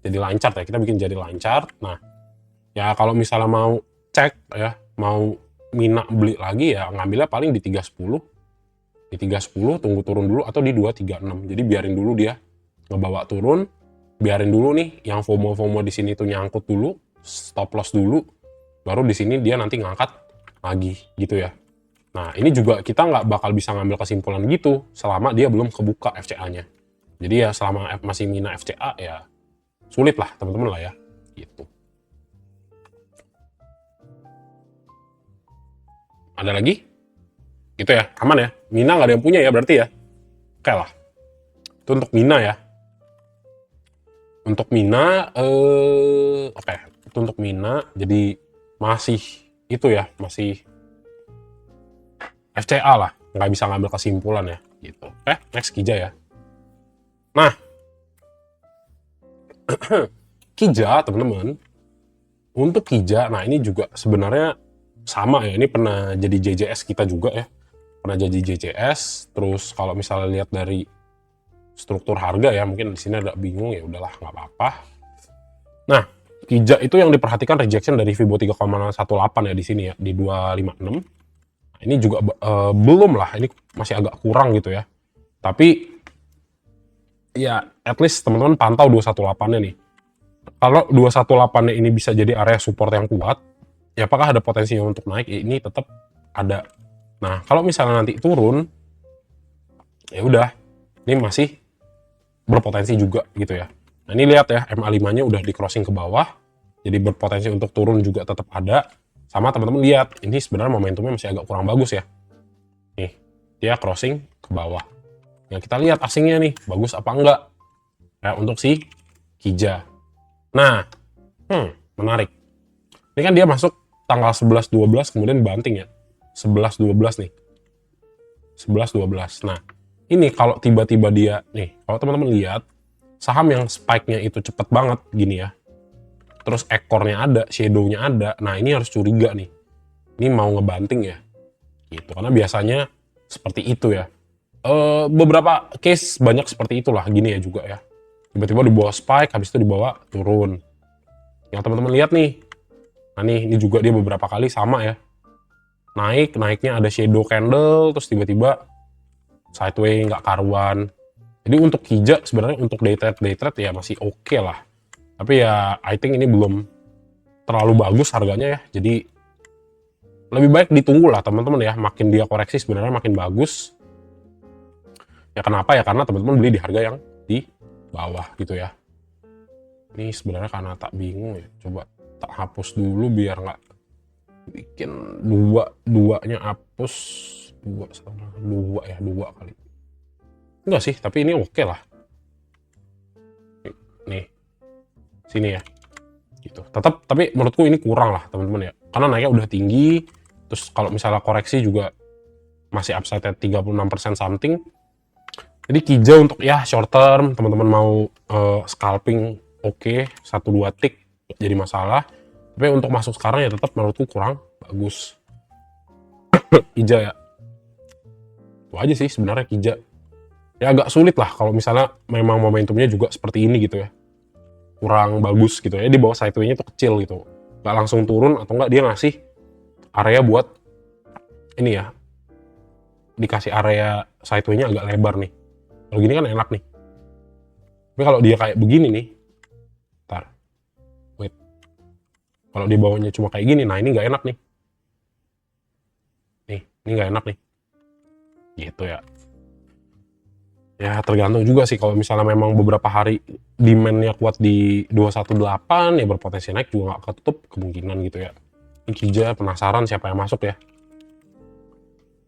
jadi lancar ya, kita bikin jadi lancar. Nah, ya kalau misalnya mau cek ya, mau Mina beli lagi ya, ngambilnya paling di 310. Di 310 tunggu turun dulu atau di 236. Jadi biarin dulu dia ngebawa turun, biarin dulu nih yang FOMO-FOMO di sini tuh nyangkut dulu, stop loss dulu, baru di sini dia nanti ngangkat lagi gitu ya. Nah, ini juga kita nggak bakal bisa ngambil kesimpulan gitu selama dia belum kebuka FCA-nya. Jadi ya selama masih Mina FCA ya sulit lah teman-teman lah ya gitu. Ada lagi? Gitu ya, aman ya. Mina nggak ada yang punya ya berarti ya. Oke lah. Itu untuk Mina ya. Untuk Mina, oke. Itu untuk Mina, jadi masih itu ya, masih FCA lah. Nggak bisa ngambil kesimpulan ya, gitu. Oke, next Kija ya. Nah, Kija teman-teman. Untuk Kija, nah ini juga sebenarnya sama ya. Ini pernah jadi JJS kita juga ya. Pernah jadi JJS. Terus kalau misalnya lihat dari struktur harga ya, mungkin di sini agak bingung, ya udahlah nggak apa-apa. Nah, Kija itu yang diperhatikan rejection dari Fibo 3,18 ya di sini ya, di 256. Nah, ini juga belum lah, ini masih agak kurang gitu ya. Tapi ya at least teman-teman pantau 218-nya nih. Kalau 218-nya ini bisa jadi area support yang kuat, ya apakah ada potensinya untuk naik? Ya, ini tetap ada. Nah, kalau misalnya nanti turun, ya udah, ini masih berpotensi juga gitu ya. Nah, ini lihat ya, MA5-nya udah di crossing ke bawah, jadi berpotensi untuk turun juga tetap ada. Sama teman-teman lihat, ini sebenarnya momentumnya masih agak kurang bagus ya. Nih, dia crossing ke bawah. Nah, kita lihat asingnya nih, bagus apa enggak. Ya, untuk si Kija. Nah, menarik. Ini kan dia masuk tanggal 11-12, kemudian banting ya. 11-12 nih. 11-12. Nah, ini kalau tiba-tiba dia, nih, kalau teman-teman lihat, saham yang spike-nya itu cepet banget gini ya. Terus ekornya ada, shadow-nya ada. Nah, ini harus curiga nih. Ini mau ngebanting ya. Gitu. Karena biasanya seperti itu ya. Beberapa case banyak seperti itulah. Gini ya juga ya. Tiba-tiba dibawa spike, habis itu dibawa turun. Yang teman-teman lihat nih. Nah, ini juga dia beberapa kali sama ya. Naiknya ada shadow candle, terus tiba-tiba sideway nggak karuan. Jadi untuk Kija sebenarnya untuk day trade ya masih oke lah. Tapi ya I think ini belum terlalu bagus harganya ya. Jadi lebih baik ditunggu lah teman-teman ya. Makin dia koreksi sebenarnya makin bagus. Ya kenapa ya? Karena teman-teman beli di harga yang di bawah gitu ya. Ini sebenarnya karena tak bingung ya. Coba tak hapus dulu biar nggak bikin duanya hapus. Dua kali. Enggak sih, tapi ini oke lah. Nih, sini ya. Gitu. Tetap, tapi menurutku ini kurang lah teman-teman ya. Karena naiknya udah tinggi, terus kalau misalnya koreksi juga masih upside 36% something. Jadi Kija untuk ya short term, teman-teman mau scalping oke, 1-2 tick jadi masalah. Tapi untuk masuk sekarang ya tetap menurutku kurang bagus. Kija ya. Itu aja sih sebenarnya Kija. Ya agak sulit lah kalau misalnya memang momentumnya juga seperti ini gitu ya. Kurang bagus gitu ya, di bawah sideway-nya itu kecil gitu, nggak langsung turun atau nggak dia ngasih area buat ini ya, dikasih area sideway-nya agak lebar nih. Kalau gini kan enak nih, tapi kalau dia kayak begini nih, wait, kalau di bawahnya cuma kayak gini, nah ini nggak enak nih, ini nggak enak nih, gitu ya. Ya tergantung juga sih, kalau misalnya memang beberapa hari demand-nya kuat di 218 ya berpotensi naik juga nggak ketutup kemungkinan gitu ya. Ini Kija penasaran siapa yang masuk ya.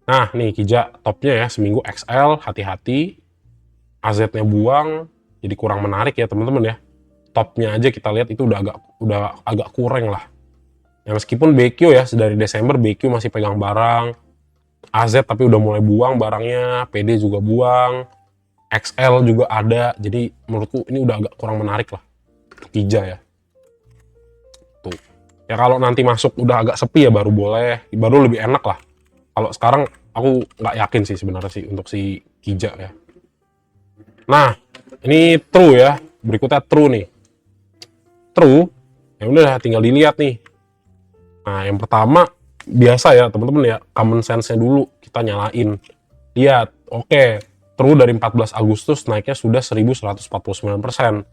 Nah nih Kija topnya ya seminggu XL, hati-hati. AZ-nya buang, jadi kurang menarik ya teman-teman ya. topnya aja kita lihat itu udah agak kurang lah. Ya meskipun BQ ya dari Desember BQ masih pegang barang, AZ tapi udah mulai buang barangnya, PD juga buang, XL juga ada. Jadi menurutku ini udah agak kurang menarik lah Kija ya. Tuh. Ya kalau nanti masuk udah agak sepi ya baru boleh, baru lebih enak lah. Kalau sekarang aku nggak yakin sih sebenarnya sih untuk si Kija ya. Nah, ini true ya. Berikutnya true nih. True, ya udah tinggal dilihat nih. Nah, yang pertama biasa ya teman-teman ya, common sense-nya dulu kita nyalain. Lihat, oke, true dari 14 Agustus naiknya sudah 1149%.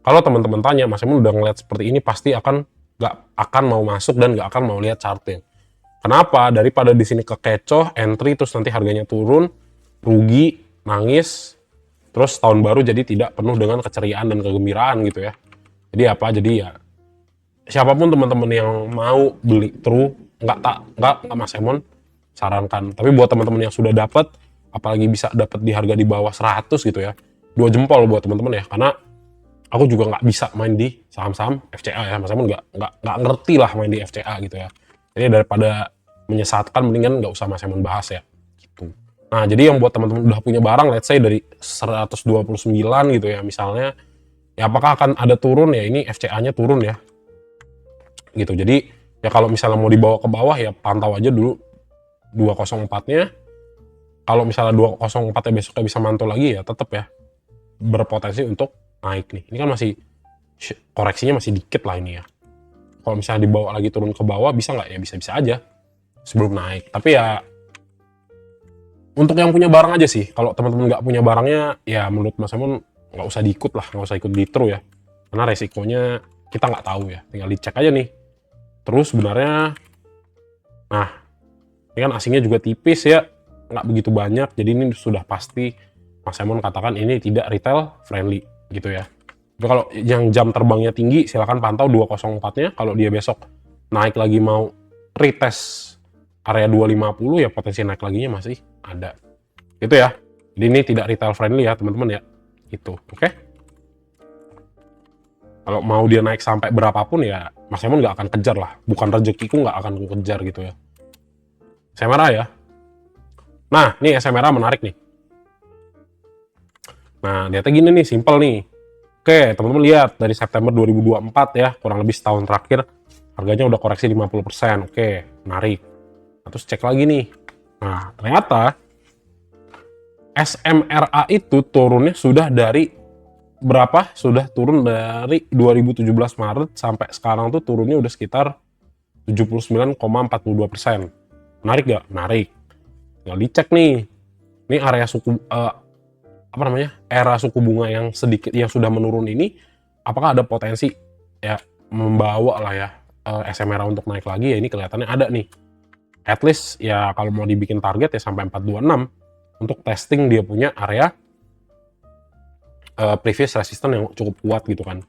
Kalau teman-teman tanya, Mas Emun udah ngeliat seperti ini pasti nggak akan mau masuk dan nggak akan mau lihat chartnya. Kenapa? Daripada di sini kekecoh, entry terus nanti harganya turun, rugi, nangis, terus tahun baru jadi tidak penuh dengan keceriaan dan kegembiraan gitu ya. Jadi apa? Jadi ya siapapun teman-teman yang mau beli true nggak Mas Emon sarankan. Tapi buat teman-teman yang sudah dapat, apalagi bisa dapat di harga di bawah 100 gitu ya, 2 jempol buat teman-teman ya, karena aku juga nggak bisa main di saham-saham FCA ya, Mas Emon nggak ngerti lah main di FCA gitu ya. Jadi daripada menyesatkan mendingan nggak usah Mas Emon bahas ya gitu. Nah jadi yang buat teman-teman udah punya barang let's say dari 129 gitu ya misalnya, ya apakah akan ada turun ya, ini FCA-nya turun ya gitu. Jadi ya kalau misalnya mau dibawa ke bawah ya pantau aja dulu 204-nya. Kalau misalnya 204-nya besoknya bisa mantul lagi ya tetap ya berpotensi untuk naik nih. Ini kan masih koreksinya masih dikit lah ini ya. Kalau misalnya dibawa lagi turun ke bawah bisa nggak ya, bisa-bisa aja sebelum naik. Tapi ya untuk yang punya barang aja sih. Kalau teman-teman nggak punya barangnya ya menurut Mas Emon nggak usah diikut lah, nggak usah ikut di true ya, karena resikonya kita nggak tahu ya, tinggal dicek aja nih. Terus sebenarnya, nah ini kan asingnya juga tipis ya, nggak begitu banyak, jadi ini sudah pasti Mas Emon katakan ini tidak retail friendly gitu ya. Tapi kalau yang jam terbangnya tinggi silahkan pantau 204-nya, kalau dia besok naik lagi mau retest area 250 ya potensi naik laginya masih ada gitu ya. Jadi ini tidak retail friendly ya teman-teman ya, itu oke. Kalau mau dia naik sampai berapapun ya Mas Emon nggak akan kejar lah, bukan rezekiku nggak akan kejar gitu ya. SMRA ya. Nah, nih SMRA menarik nih. Nah, lihatnya gini nih, simple nih. Oke, teman-teman lihat dari September 2024 ya, kurang lebih setahun terakhir harganya udah koreksi 50%. Oke, menarik. Nah, terus cek lagi nih. Nah, ternyata SMRA itu turunnya sudah dari berapa? Sudah turun dari 2017 Maret sampai sekarang tuh turunnya udah sekitar 79,42%. Menarik gak? Menarik. Tinggal dicek nih. Ini area era suku bunga yang sedikit yang sudah menurun ini, apakah ada potensi ya membawa lah ya SMRA untuk naik lagi ya, ini kelihatannya ada nih. At least ya kalau mau dibikin target ya sampai 426 untuk testing dia punya area previous resistance yang cukup kuat gitu kan.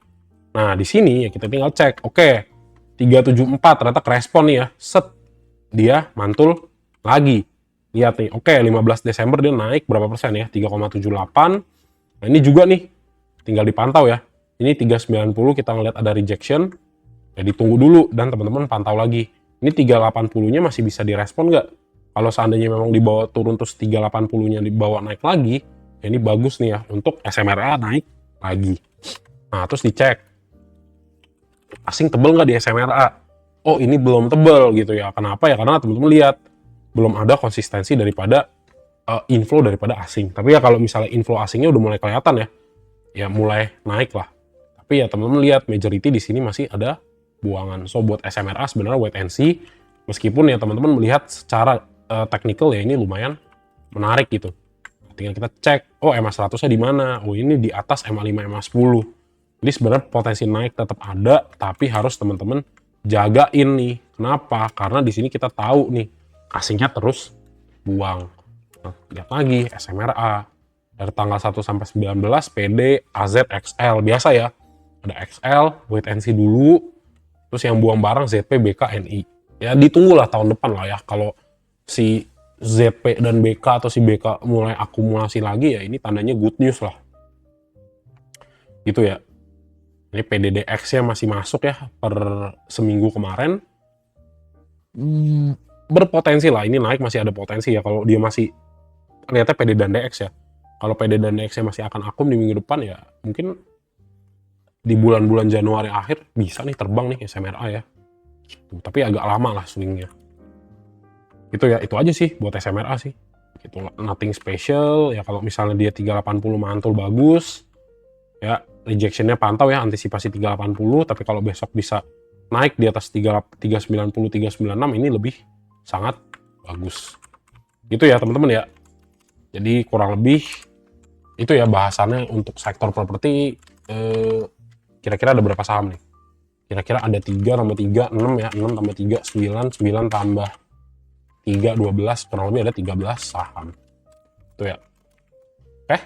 Nah, di sini ya kita tinggal cek. Oke, 374 ternyata kerespon nih ya. Set dia mantul lagi. Lihat nih, oke 15 Desember dia naik berapa persen ya? 3,78. Nah, ini juga nih, tinggal dipantau ya. Ini 390 kita ngeliat ada rejection. Ya ditunggu dulu dan teman-teman pantau lagi. Ini 380-nya masih bisa direspon nggak? Kalau seandainya memang dibawa turun terus 380-nya dibawa naik lagi, ya ini bagus nih ya untuk SMRA naik lagi. Nah, terus dicek. Asing tebel nggak di SMRA? Oh, ini belum tebel gitu ya. Kenapa ya? Karena teman-teman lihat belum ada konsistensi daripada inflow daripada asing. Tapi ya kalau misalnya inflow asingnya udah mulai kelihatan ya mulai naik lah. Tapi ya teman-teman lihat majority di sini masih ada buangan. So buat SMRA sebenarnya wait and see. Meskipun ya teman-teman melihat secara technical ya ini lumayan menarik gitu. Tinggal kita cek, oh EMA 100-nya di mana? Oh ini di atas EMA 5, EMA 10. Jadi sebenarnya potensi naik tetap ada, tapi harus teman-teman jagain nih. Kenapa? Karena di sini kita tahu nih asingnya terus buang. Nah, lihat lagi SMRA dari tanggal 1 sampai 19 PD, AZ, XL biasa ya. Ada XL, wait and see dulu. Terus yang buang barang ZP, BK, NI. Ya ditunggulah tahun depan lah ya. Kalau si ZP dan BK atau si BK mulai akumulasi lagi ya ini tandanya good news lah. Gitu ya. Ini PDDX-nya masih masuk ya per seminggu kemarin. Berpotensi lah ini naik, masih ada potensi ya kalau dia masih lihatnya PD dan DX ya. Kalau PD dan DX-nya masih akan akum di minggu depan ya mungkin di bulan-bulan Januari akhir bisa nih terbang nih SMRA ya. Tapi agak lama lah swingnya. Itu ya, itu aja sih buat SMRA sih. Gitu, nothing special ya. Kalau misalnya dia 380 mantul bagus ya, rejectionnya pantau ya, antisipasi 380. Tapi kalau besok bisa naik di atas 390 396 ini lebih sangat bagus. Gitu ya teman-teman ya. Jadi kurang lebih itu ya bahasannya untuk sektor properti. Kira-kira ada berapa saham nih? Kira-kira ada 3 tambah 3, 6 ya. 6 tambah 3, 9. 9 tambah 3, 12. Kurang lebih ada 13 saham. Itu ya. Oke.